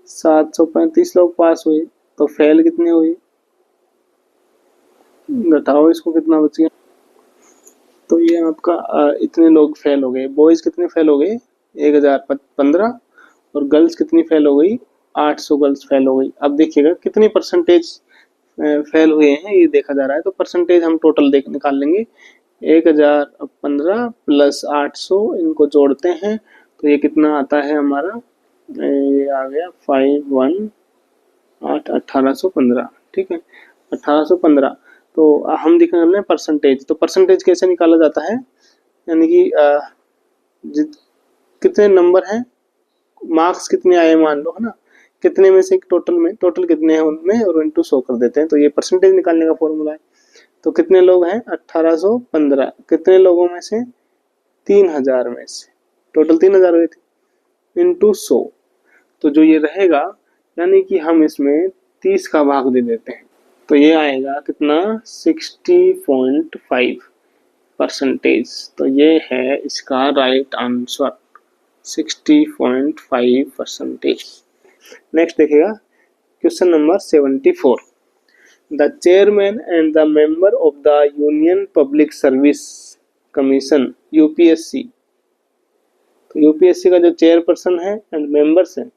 735 लोग पास हुए, तो फेल कितने हुए, घटाओ इसको कितना बच गया। तो ये आपका इतने लोग फेल हो गए। बॉयज कितने फेल हो गए 1015, और गर्ल्स कितनी फेल हो गई 800 गर्ल्स फेल हो गई। अब देखिएगा कितनी परसेंटेज फेल हुए हैं ये देखा जा रहा है, तो परसेंटेज हम टोटल देख निकाल लेंगे। 1015 प्लस 800 इनको जोड़ते हैं तो ये कितना आता है हमारा, ये आ गया 518 1815। ठीक है, 1815। तो हम निकाल रहे हैं परसेंटेज। तो परसेंटेज कैसे निकाला जाता है, यानी कि कितने नंबर हैं, मार्क्स कितने आए मान लो, है ना, कितने में से टोटल में, टोटल कितने हैं उनमें, और इनटू 100 कर देते हैं, तो ये परसेंटेज निकालने का फॉर्मूला है। तो कितने लोग हैं 1815, कितने लोगों में से 3000 में से, टोटल 3000 हुए थे, इनटू 100। तो जो ये रहेगा, यानी कि हम इसमें 30 का भाग दे देते हैं, तो ये आएगा कितना 60.5%। तो ये है इसका राइट आंसर 60.5%। नेक्स्ट देखिएगा question number 74। The chairman and the member of the union public service commission UPSC, तो यूपीएससी का जो चेयरपर्सन है एंड मेंबर्स हैं,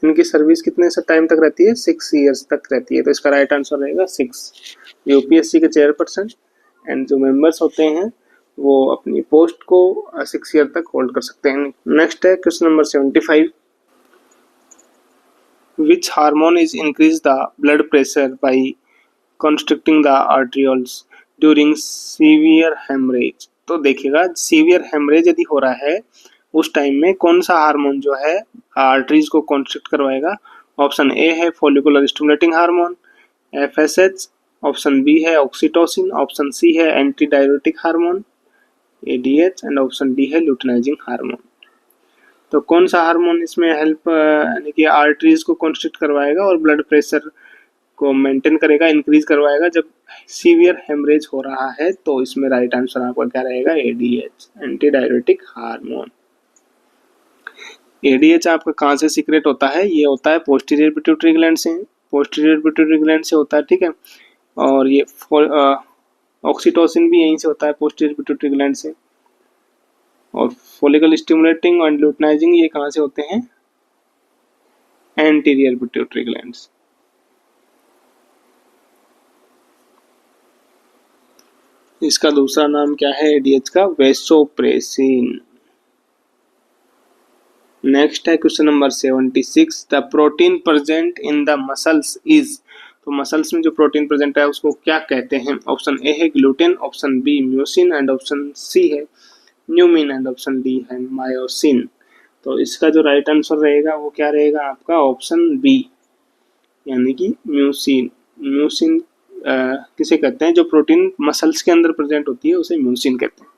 इनकी सर्विस कितने से टाइम तक रहती है, 6 ईयर्स तक रहती है। तो इसका राइट आंसर रहेगा 6। यूपीएससी के चेयरपर्सन एंड जो मेंबर्स होते हैं वो अपनी पोस्ट को 6 ईयर तक होल्ड कर सकते हैं। नेक्स्ट है question number 75। Which hormone is increase the blood pressure by constricting the arterioles during severe hemorrhage। तो देखिएगा सीवियर हेमरेज यदि हो रहा है उस टाइम में कौन सा हार्मोन जो है आर्टरीज को कॉन्स्ट्रिक्ट करवाएगा। ऑप्शन ए है follicular stimulating hormone FSH, option B है ऑक्सीटोसिन, ऑप्शन सी है anti diuretic hormone ADH, and option D है ल्यूटिनाइजिंग हार्मोन। तो कौन सा हार्मोन इसमें हेल्प यानी कि आर्टरीज को कॉन्स्ट्रिक्ट करवाएगा और ब्लड प्रेशर को मेंटेन करेगा, इंक्रीज करवाएगा जब सीवियर हेमरेज हो रहा है। तो इसमें राइट आंसर आपका क्या रहेगा, ADH, anti diuretic hormone. ADH आपका कहाँ से सीक्रेट होता है, ये होता है पोस्टीरियर पिट्यूटरी ग्लैंड से, पोस्टीरियर पिट्यूटरी ग्लैंड से होता है। ठीक है, और ये ऑक्सीटोसिन भी यहीं से होता है पोस्टीरियर पिट्यूटरी ग्लैंड से, और फॉलिकल स्टिमुलेटिंग और ल्यूटिनाइजिंग ये कहाँ से होते हैं, एंटीरियर पिट्यूटरी ग्लैंड्स। इसका दूसरा नाम क्या है एडीएच का, वेसोप्रेसिन। नेक्स्ट है question number 76, the protein present in the muscles is. तो मसल्स में जो प्रोटीन प्रेजेंट है उसको क्या कहते हैं? ऑप्शन ए है gluten, option B mucin and option C है न्यूमिन एंड ऑप्शन डी है मायोसिन। तो इसका जो राइट आंसर रहेगा वो क्या रहेगा आपका? ऑप्शन बी, यानी कि म्यूसिन। म्यूसिन किसे कहते हैं? जो प्रोटीन मसल्स के अंदर प्रेजेंट होती है उसे म्यूसिन कहते हैं।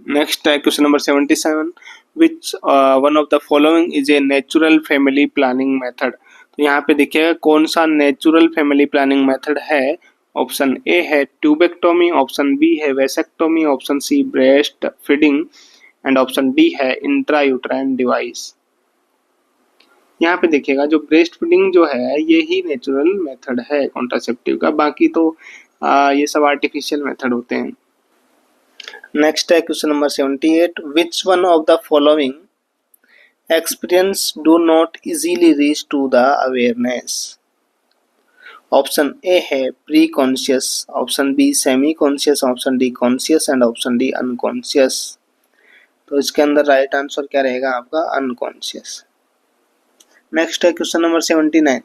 नेक्स्ट है question number 77, which one of the following is a natural family planning method. तो यहाँ पे देखिएगा कौन सा नेचुरल फैमिली प्लानिंग मेथड है। ऑप्शन ए है ट्यूबेक्टोमी, ऑप्शन बी है vasectomy, option C breast feeding and option D है इंट्रायूट्राइन डिवाइस। यहाँ पे देखिएगा जो ब्रेस्ट फीडिंग जो है ये ही नेचुरल मेथड है कॉन्ट्रासेप्टिव का, बाकी तो ये सब आर्टिफिशियल मेथड होते हैं। नेक्स्ट है question number 78, which one of the following experience do not easily reach to the awareness. Option A है pre conscious, option B semi conscious, option D conscious and option D unconscious. तो इसके अंदर right answer क्या रहेगा आपका? Unconscious. Next है question number 79,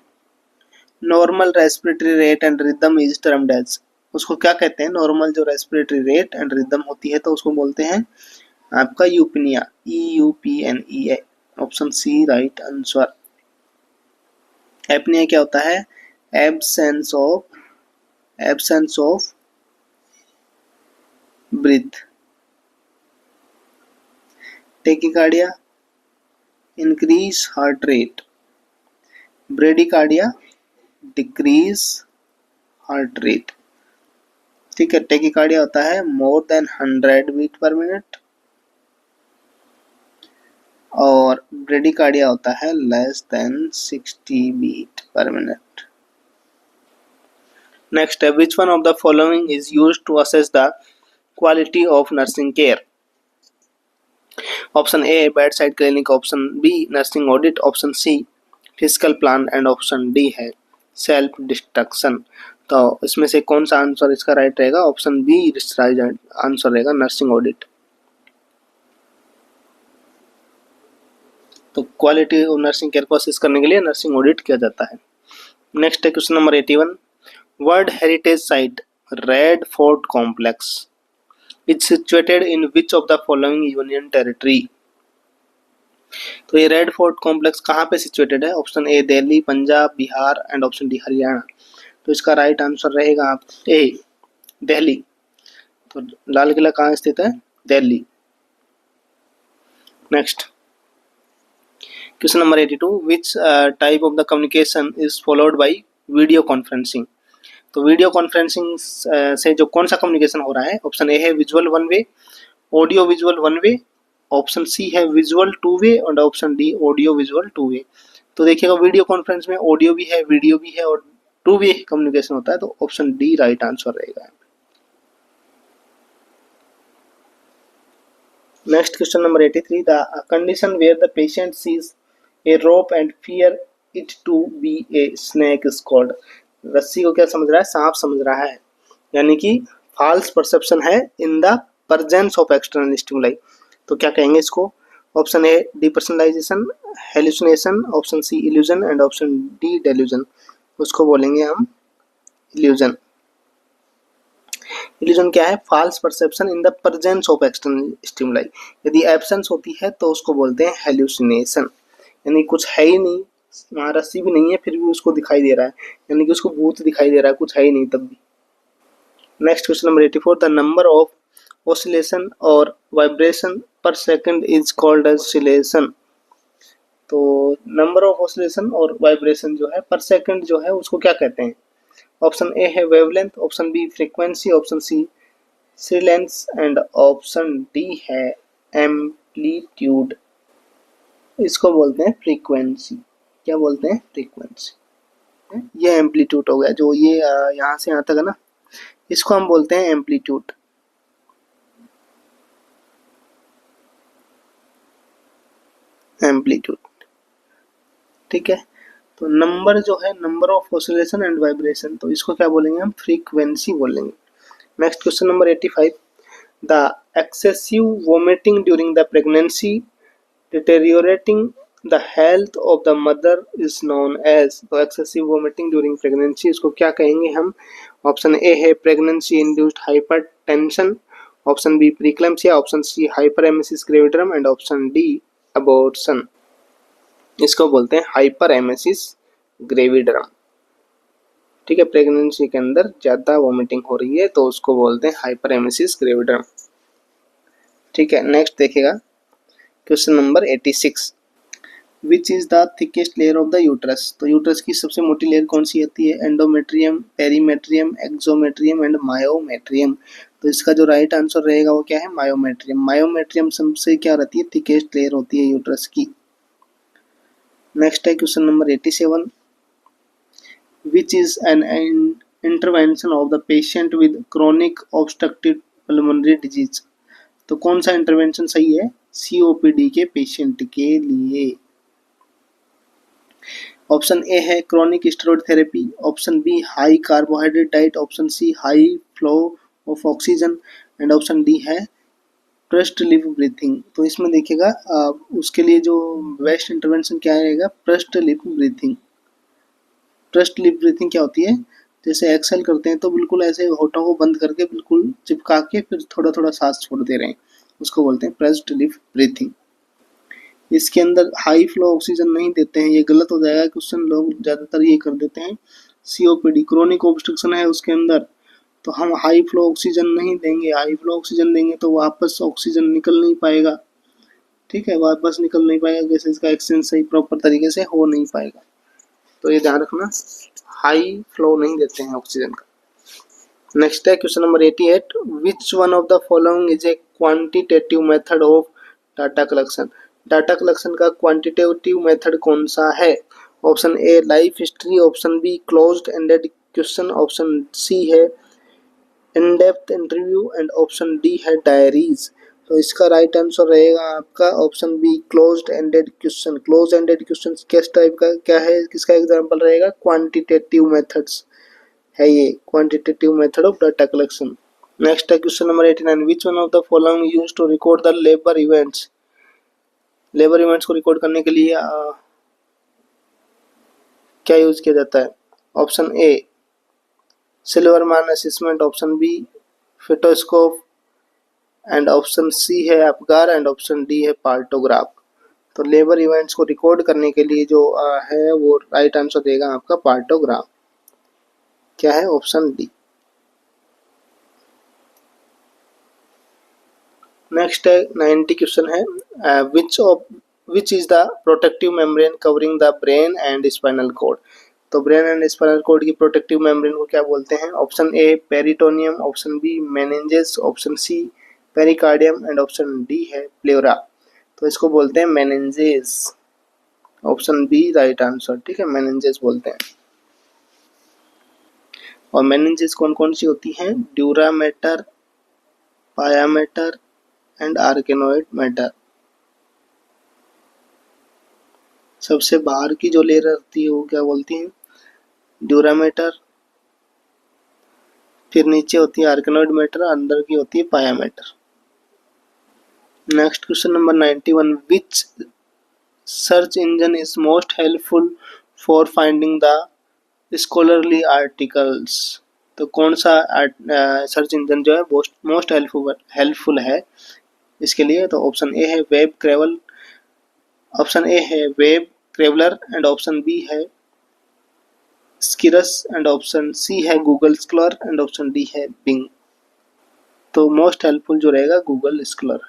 normal respiratory rate and rhythm is termed as. उसको क्या कहते हैं? नॉर्मल जो रेस्पिरेटरी रेट एंड रिदम होती है तो उसको बोलते हैं आपका eupnoea, EUPNEA। Option C right answer. Apnoea क्या होता है? Absence of breath. Tachycardia increase heart rate, bradycardia decrease heart rate. ठीक है, टेकिकार्डिया होता है more than 100 beat per minute और ब्रेडिकार्डिया होता है less than 60 beat per minute. Next है which one of the following is used to assess the quality of nursing care. Option A bed side clinic, option B nursing audit, option C physical plan and option D है self destruction. तो इसमें से कौन सा answer इसका right रहेगा? Option B right answer रहेगा, nursing audit. तो क्वालिटी ऑफ नर्सिंग केयर को असेस करने के लिए नर्सिंग ऑडिट किया जाता है। नेक्स्ट है question number 81, world heritage site red fort complex is situated in which of the following union territory. तो ये रेड फोर्ट कॉम्प्लेक्स कहाँ पे सिचुएटेड है? Option A Delhi, Punjab, Bihar and option D Haryana. तो इसका राइट आंसर रहेगा आप ए दिल्ली। तो लाल किला कहाँ स्थित है? Delhi. Next question number 82, which type of the communication is followed by video conferencing. तो वीडियो कॉन्फ्रेंसिंग से जो कौन सा कम्युनिकेशन हो रहा है? ऑप्शन ए है visual one way, audio visual one way, option C है विजुअल टू वे और option D audio visual two way. तो देखिएगा वीडियो कॉन्फ्रेंस में ऑडियो भी है, वीडियो भी है और टू वे कम्युनिकेशन होता है, तो ऑप्शन डी राइट आंसर रहेगा। Next question number 83, the condition where the patient sees a rope and fear it to be a snake is called. रस्सी को क्या समझ रहा है? सांप समझ रहा है, यानी कि फॉल्स परसेप्शन है in the presence of external stimuli. तो क्या कहेंगे इसको? Option A depersonalisation, hallucination, option C illusion and option D delusion. उसको बोलेंगे हम इल्यूजन। इल्यूजन क्या है? False perception in the presence of external stimuli. यदि एब्सेंस होती है तो उसको बोलते हैं हेलुसिनेशन, यानी कुछ है ही नहीं, वहाँ रस्सी भी नहीं है फिर भी उसको दिखाई दे रहा है, यानी कि उसको भूत दिखाई दे रहा है, कुछ है ही नहीं तब भी। Next question number 84, the number of oscillation और vibration per second is called as oscillation. तो नंबर ऑफ ऑसिलेशन और वाइब्रेशन जो है पर सेकंड जो है उसको क्या कहते हैं? ऑप्शन ए है wavelength, option B frequency, option C silence and option D है एम्पलीट्यूड। इसको बोलते हैं फ्रीक्वेंसी। क्या बोलते हैं? फ्रीक्वेंसी। ये एम्पलीट्यूड हो गया, जो ये यहाँ से यहाँ तक है ना, इसको हम बोलते हैं एम्पलीट्यूड। एम्पलीट्यूड, ठीक है। तो नंबर जो है number of oscillation and vibration, तो इसको क्या बोलेंगे हम? फ्रीक्वेंसी बोलेंगे। Next question number 85, the excessive vomiting during the pregnancy deteriorating the health of the mother is known as, तो एक्सेसिव वोमिटिंग ड्यूरिंग प्रेगनेंसी इसको क्या कहेंगे हम? ऑप्शन ए है pregnancy induced hypertension, option B preeclampsia, option C hyperemesis gravidarum and option D abortion. इसको बोलते हैं हाइपरेमेसिस gravidarum. ठीक है, प्रेगनेंसी के अंदर ज्यादा वोमिटिंग हो रही है तो उसको बोलते हैं हाइपरेमेसिस ग्रेविडरम। ठीक है, नेक्स्ट देखिएगा question number 86, which is the thickest layer of the uterus, तो यूट्रस की सबसे मोटी लेयर कौन सी होती है? Endometrium, perimetrium, exometrium and myometrium. तो इसका जो राइट आंसर रहेगा वो क्या है? मायोमेट्रियम। मायोमेट्रियम सबसे क्या रहती है? थिकेस्ट लेयर होती है यूट्रस की। नेक्स्ट है question number 87, which is an intervention of the patient with chronic obstructive pulmonary disease, तो कौन सा इंटरवेंशन सही है सीओपीडी के पेशेंट के लिए? ऑप्शन ए है chronic steroid therapy, option B high carbohydrate diet, option C high flow of oxygen and option D है प्रेस्ड लिप ब्रीथिंग। तो इसमें देखिएगा उसके लिए जो बेस्ट इंटरवेंशन क्या रहेगा? Pressed lip breathing. Pressed lip breathing क्या होती है? जैसे एक्सेल करते हैं तो बिल्कुल ऐसे होठों को बंद करके बिल्कुल चिपका के फिर थोड़ा थोड़ा सांस छोड़ते रहें, उसको बोलते हैं प्रेस्ड लिप ब्रीथिंग। इसके अंदर हाई फ्लो ऑक्सीजन नहीं देते हैं, ये गलत हो जाएगा, क्वेश्चन लोग ज़्यादातर ये कर देते हैं। सीओपीडी क्रोनिक ऑब्स्ट्रक्शन है उसके अंदर, तो हम हाई फ्लो ऑक्सीजन नहीं देंगे। हाई फ्लो ऑक्सीजन देंगे तो वापस ऑक्सीजन निकल नहीं पाएगा। ठीक है, वापस निकल नहीं पाएगा, जैसे इसका एक्सचेंज सही प्रॉपर तरीके से हो नहीं पाएगा। तो ये ध्यान रखना, हाई फ्लो नहीं देते हैं ऑक्सीजन का। नेक्स्ट है question number 88, which one of the following is a quantitative method of data collection, data collection का क्वांटिटेटिव मेथड कौन सा है? Option A life history, option B closed ended question, option C है in depth interview and option D है diaries. तो इसका right answer रहेगा आपका option B closed ended question. Close ended question किस टाइप का क्या है, किसका एग्जांपल रहेगा? क्वांटिटेटिव मेथड्स है ये, quantitative method of data collection. Next है question number 89, which one of the following used to record the labour events, labour events को रिकॉर्ड करने के लिए क्या यूज किया जाता है? Option A Silverman assessment, option B fetoscope and option C है अपगार एंड ऑप्शन डी है पार्टोग्राफ। तो लेबर इवेंट्स को रिकॉर्ड करने के लिए जो है वो राइट आंसर देगा आपका पार्टोग्राफ। क्या है? Option D. नेक्स्ट है 90 क्वेश्चन है, which is the protective membrane covering the brain and spinal cord, तो ब्रेन एंड स्पाइनल कॉर्ड की प्रोटेक्टिव मेम्ब्रेन को क्या बोलते हैं? Option A peritoneum, option B meninges, option C pericardium and option D है pleura. तो इसको बोलते हैं meninges, option B right answer. ठीक है, मेनिंजेस बोलते हैं। और मेनिंजेस कौन कौन सी होती हैं? ड्यूरा मैटर, पाया मैटर एंड आर्केनोइड मैटर। सबसे बाहर की जो लेयर रहती है वो क्या बोलती हैं? ड्यूरा मैटर, फिर नीचे होती है आर्केनोइड मैटर, अंदर की होती है पाया matter. Next question number 91, which search engine is most helpful for finding the scholarly articles, तो कौन सा सर्च इंजन जो है मोस्ट हेल्पफुल है इसके लिए? तो ऑप्शन ए है वेब क्रेवल, ऑप्शन ए है web crawler and option B है स्किरस एंड ऑप्शन सी है Google Scholar and option D है बिंग। तो मोस्ट हेल्पफुल जो रहेगा Google Scholar,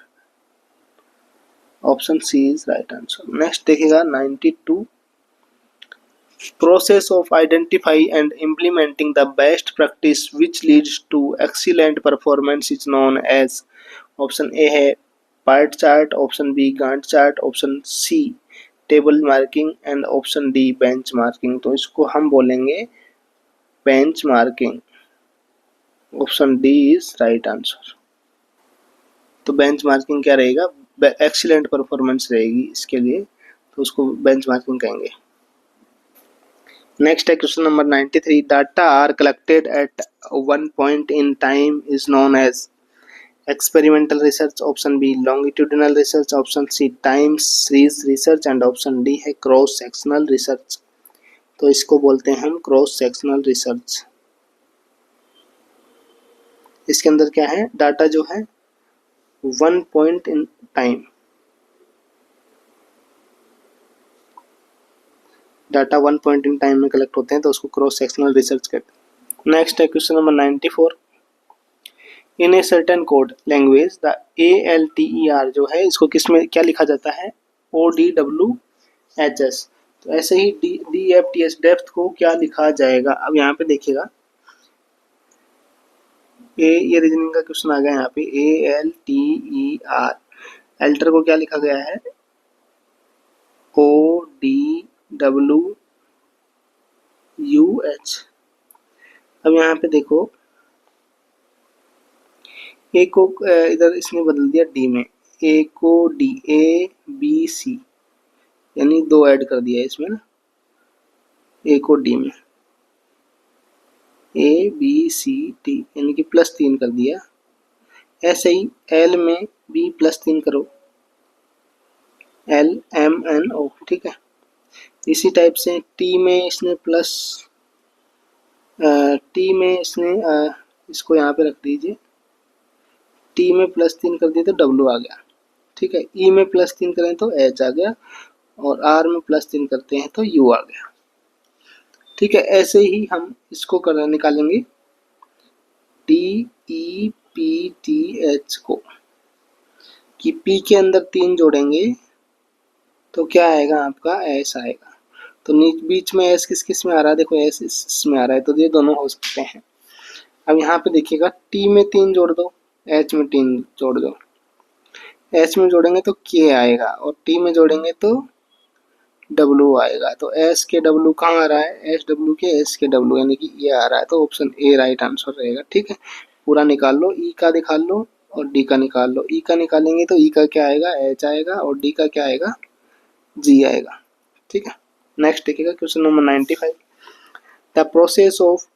option C is right answer. Next देखिएगा 92, process of identify and implementing the best practice which leads to excellent performance is known as, option A है part chart, option B Gantt chart, option C table marking and option D bench marking. तो इसको हम बोलेंगे bench marking, option D is right answer. तो bench marking क्या रहेगा? Excellent performance रहेगी इसके लिए, तो उसको बेंच मार्किंग कहेंगे। Next है question number 93, data are collected at one point in time is known as, experimental research, option B longitudinal research, option C time series research and option D है cross sectional research. तो इसको बोलते हैं हम cross sectional research. इसके अंदर क्या है, डाटा जो है one point in time, data one point in time में कलेक्ट होते हैं, तो उसको क्रॉस सेक्शनल रिसर्च कहते हैं। नेक्स्ट है question number 94। In a certain code language the ALTER जो है इसको किस में क्या लिखा जाता है, ODWHS। तो ऐसे ही DFTS डेप्थ को क्या लिखा जाएगा। अब यहाँ पे देखिएगा ये रीजनिंग का क्वेश्चन आ गया यहाँ पे, ALTER, अल्टर को क्या लिखा गया है, ODWUH। अब यहाँ पे देखो ए को इधर इसने बदल दिया डी में, ए को डी, ABC यानी 2 ऐड कर दिया इसमें ना, ए को डी में ABCD यानी कि +3 कर दिया। ऐसे ही L में B +3 करो, LMNO, ठीक है। इसी टाइप से T में इसने इसको यहाँ पे रख दीजिए, T में +3 कर दिया तो W आ गया, ठीक है। E में +3 करें तो H आ गया, और R में +3 करते हैं तो U आ गया, ठीक है। ऐसे ही हम इसको निकालेंगे DEPTH को, कि P के अंदर 3 जोड़ेंगे तो क्या आएगा आपका, S आएगा। तो बीच में S किस किस में आ रहा है, देखो S इसमें आ रहा है, तो ये दोनों हो सकते हैं। अब यहाँ पे देखिएगा T में 3 जोड़ दो, H में 3 जोड़ दो, H में जोड़ेंगे तो K आएगा, और T में जोड़ेंगे तो W आएगा। तो S के W कहाँ आ रहा है, SW के S के W यानी कि ये आ रहा है, तो ऑप्शन ए राइट आंसर रहेगा, ठीक है। पूरा निकाल लो, E का निकाल लो और D का निकाल लो। E का निकालेंगे तो E का क्या आएगा, H आएगा, और D का क्या आएगा, G आएगा, ठीक है। नेक्स्ट देखिएगा question number 95। The process of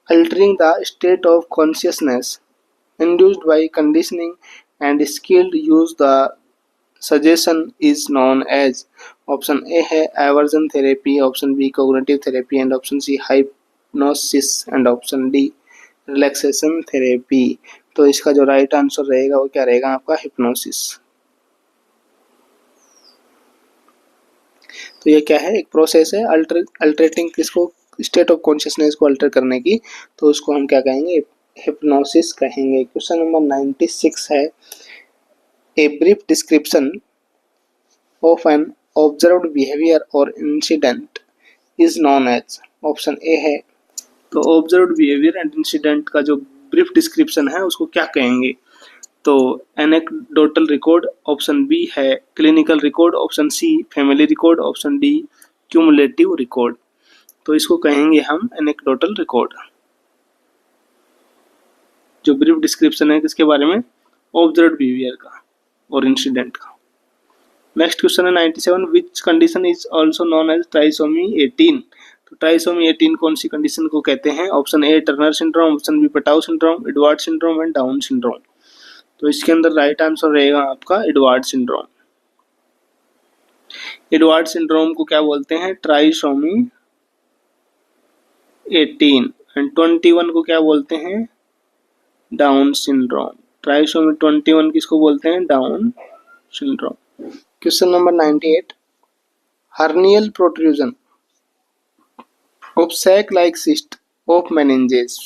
altering the state of consciousness induced by conditioning and skilled use the suggestion is known as, option A है aversion therapy, option B cognitive therapy, and option C hypnosis, and option D relaxation therapy. तो इसका जो right answer रहेगा वो क्या रहेगा आपका, hypnosis. तो ये क्या है, एक प्रोसेस है अल्टरेटिंग किसको, स्टेट ऑफ कॉन्शियसनेस को अल्टर करने की, तो उसको हम क्या कहेंगे, हिप्नोसिस कहेंगे। क्वेश्चन नंबर 96 है, a brief description of an observed behaviour or incident is known as, option A है। तो ऑब्जर्व्ड बिहेवियर एंड इंसिडेंट का जो ब्रीफ डिस्क्रिप्शन है उसको क्या कहेंगे, तो एनेक्डोटल रिकॉर्ड, ऑप्शन बी है clinical record, option C family record, option D cumulative record. तो इसको कहेंगे हम एनेक्डोटल रिकॉर्ड। जो ब्रीफ डिस्क्रिप्शन है किसके बारे में, ऑब्जर्व्ड बिहेवियर का और इंसिडेंट का। नेक्स्ट क्वेश्चन है 97, which condition is also known as trisomy 18। तो ट्राइसोमी 18 कौन सी कंडीशन को कहते हैं, option A Turner syndrome, option B Patau syndrome, Edward syndrome and Down syndrome. तो इसके अंदर राइट आंसर रहेगा आपका एडवर्ड सिंड्रोम। एडवर्ड सिंड्रोम को क्या बोलते हैं, ट्राइसोमी 18, एंड 21 को क्या बोलते हैं, डाउन सिंड्रोम। ट्राइसोमी 21 किसको बोलते हैं, Down syndrome. Question number 98, hernial protrusion of sac like cyst of meninges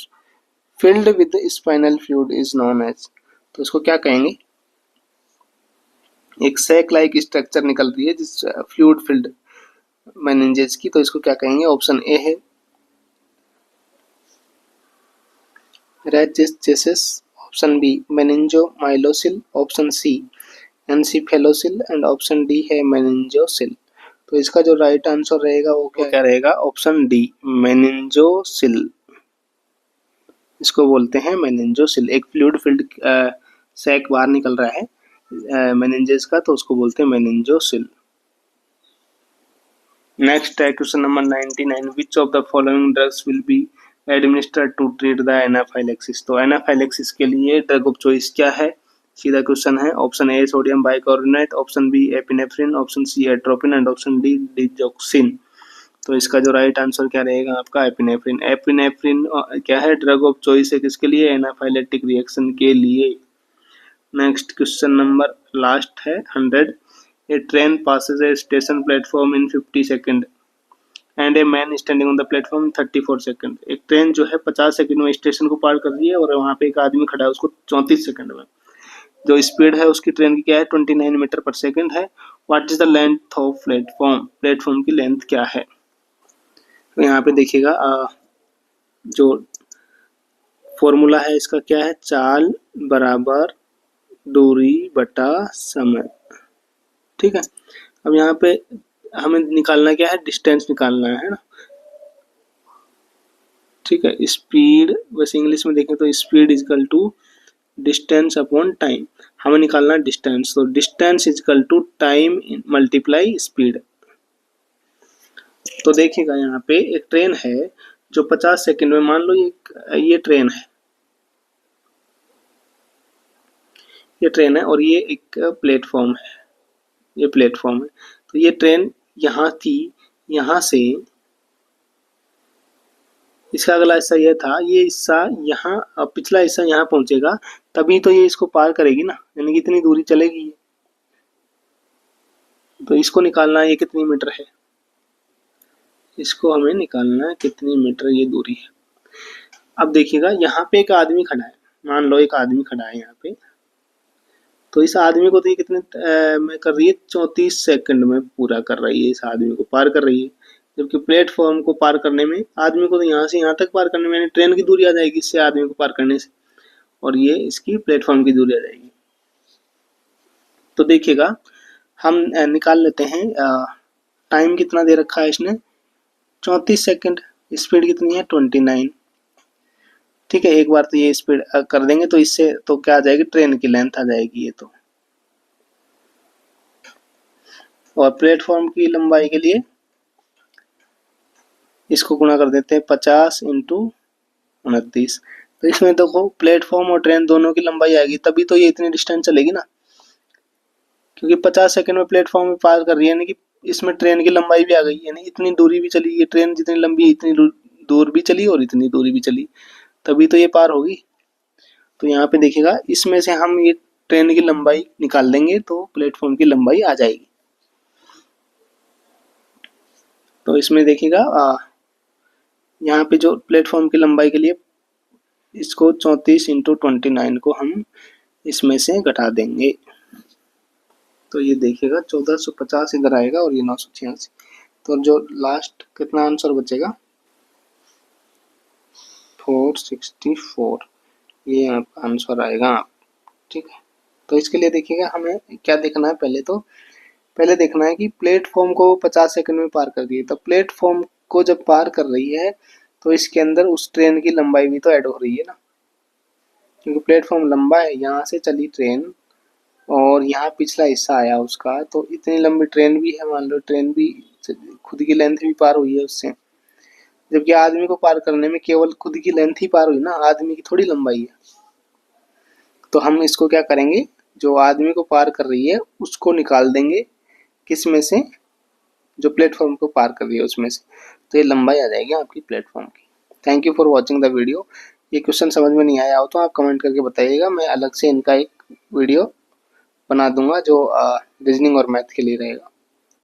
filled with spinal fluid is known as. तो इसको क्या कहेंगे, एक सैक लाइक स्ट्रक्चर निकल रही है जिस फ्लूइड फिल्ड मेनिंजेस की, तो इसको क्या कहेंगे, ऑप्शन ए है rachischisis, option B meningomyelocele, option C encephalocele, and option D है मेनिंजोसिल। तो इसका जो राइट आंसर रहेगा वो क्या रहेगा, ऑप्शन डी मेनिंजोसिल। इसको बोलते हैं मेनिंजोसिल। एक फ्लूइड फिल्ड सैक बाहर निकल रहा है मेनिंजेस का, तो उसको बोलते हैं मेनिंजोसिल। नेक्स्ट है question number 99, which of the following drugs will be administer to treat the anaphylaxis. तो एनाफाइलेक्सिस के लिए ड्रग ऑफ चॉइस क्या है, सीधा क्वेश्चन है। Option A sodium bicarbonate, option B epinephrine, option C atropine and option D digoxin. तो इसका जो राइट आंसर क्या रहेगा आपका, एपिनेफ्रिन। एपिनेफ्रिन क्या है, ड्रग ऑफ चॉइस है किसके लिए, एनाफाइलेक्टिक रिएक्शन के लिए। नेक्स्ट क्वेश्चन नंबर लास्ट है 100। A train passes a station platform in 50 second and a man standing on the platform 34 second. एक ट्रेन जो है 50 सेकंड में स्टेशन को पार कर रही है और वहाँ पे एक आदमी खड़ा है उसको 34 सेकंड में। जो स्पीड है उसकी ट्रेन की क्या है, 29 मीटर पर सेकंड है। What is the length of platform, platform की लेंथ क्या है। तो यहाँ पे देखिएगा जो फॉर्मूला है इसका क्या है, चाल बराबर दूरी बटा समय। ठीक है, अब यहाँ पे हमें निकालना क्या है, डिस्टेंस निकालना है ना। ठीक है, स्पीड वैसे इंग्लिश में देखें तो speed is equal to distance upon time. हमें निकालना डिस्टेंस, तो distance is equal to time multiply speed. तो देखिएगा यहाँ पे एक ट्रेन है जो 50 सेकंड में, मान लो ये ट्रेन है, ये ट्रेन है और ये एक प्लेटफॉर्म है, ये प्लेटफॉर्म है। तो ये ट्रेन यहाँ थी, यहाँ से इसका अगला हिस्सा ये था, ये हिस्सा यहाँ, पिछला हिस्सा यहाँ पहुंचेगा तभी तो ये इसको पार करेगी ना, यानी कि इतनी दूरी चलेगी। तो इसको निकालना है ये कितनी मीटर है, इसको हमें निकालना है कितनी मीटर ये दूरी है। अब देखिएगा यहाँ पे एक आदमी खड़ा है, मान लो एक आदमी खड़ा है यहाँ पे। तो इस आदमी को तो ये कितने में कर रही है, 34 सेकंड में पूरा कर रही है, इस आदमी को पार कर रही है। जबकि प्लेटफॉर्म को पार करने में आदमी को तो यहाँ से यहाँ तक पार करने में, ट्रेन की दूरी आ जाएगी इससे आदमी को पार करने से, और ये इसकी प्लेटफॉर्म की दूरी आ जाएगी। तो देखिएगा हम निकाल लेते हैं, टाइम कितना दे रखा है इसने, 34 सेकंड, स्पीड कितनी है 29। ठीक है, एक बार तो ये स्पीड कर देंगे तो इससे तो क्या आ जाएगी, ट्रेन की लेंथ आ जाएगी ये तो। और प्लेटफॉर्म की लंबाई के लिए इसको गुणा कर देते हैं 50 इंटू 29। तो इसमें देखो प्लेटफॉर्म और ट्रेन दोनों की लंबाई आएगी, तभी तो ये इतनी डिस्टेंस चलेगी ना, क्योंकि 50 सेकंड में प्लेटफॉर्म में पार कर रही है, यानी कि इसमें ट्रेन की लंबाई भी आ गई, यानी इतनी दूरी भी चली, ये ट्रेन जितनी लंबी है इतनी दूर भी चली और इतनी दूरी भी चली, तभी तो ये पार होगी। तो यहाँ पे देखिएगा इसमें से हम ये ट्रेन की लंबाई निकाल देंगे तो प्लेटफॉर्म की लंबाई आ जाएगी। तो इसमें देखिएगा यहाँ पे जो प्लेटफॉर्म की लंबाई के लिए इसको 34 इंटू 29 को हम इसमें से घटा देंगे। तो ये देखिएगा 1450 इधर आएगा और ये 986। तो जो लास्ट कितना आंसर बचेगा, 464, ये आपका आंसर आएगा। ठीक है, तो इसके लिए देखिएगा हमें क्या देखना है, पहले देखना है कि प्लेटफॉर्म को 50 सेकंड में पार कर रही है। तो प्लेटफॉर्म को जब पार कर रही है तो इसके अंदर उस ट्रेन की लंबाई भी तो ऐड हो रही है ना, क्योंकि प्लेटफॉर्म लंबा है, यहाँ से चली ट्रेन और यहाँ पिछला हिस्सा आया उसका, तो इतनी लंबी ट्रेन भी है, मान लो ट्रेन भी खुद की लेंथ भी पार हुई है उससे। जबकि आदमी को पार करने में केवल खुद की लेंथ ही पार हुई ना, आदमी की थोड़ी लंबाई है। तो हम इसको क्या करेंगे, जो आदमी को पार कर रही है उसको निकाल देंगे, किस में से, जो प्लेटफॉर्म को पार कर रही है उसमें से, तो ये लंबाई आ जाएगी आपकी प्लेटफॉर्म की। Thank you for watching the video. ये क्वेश्चन समझ में नहीं आया हो तो आप कमेंट करके बताइएगा, मैं अलग से इनका एक वीडियो बना दूंगा जो रीजनिंग और मैथ के लिए रहेगा।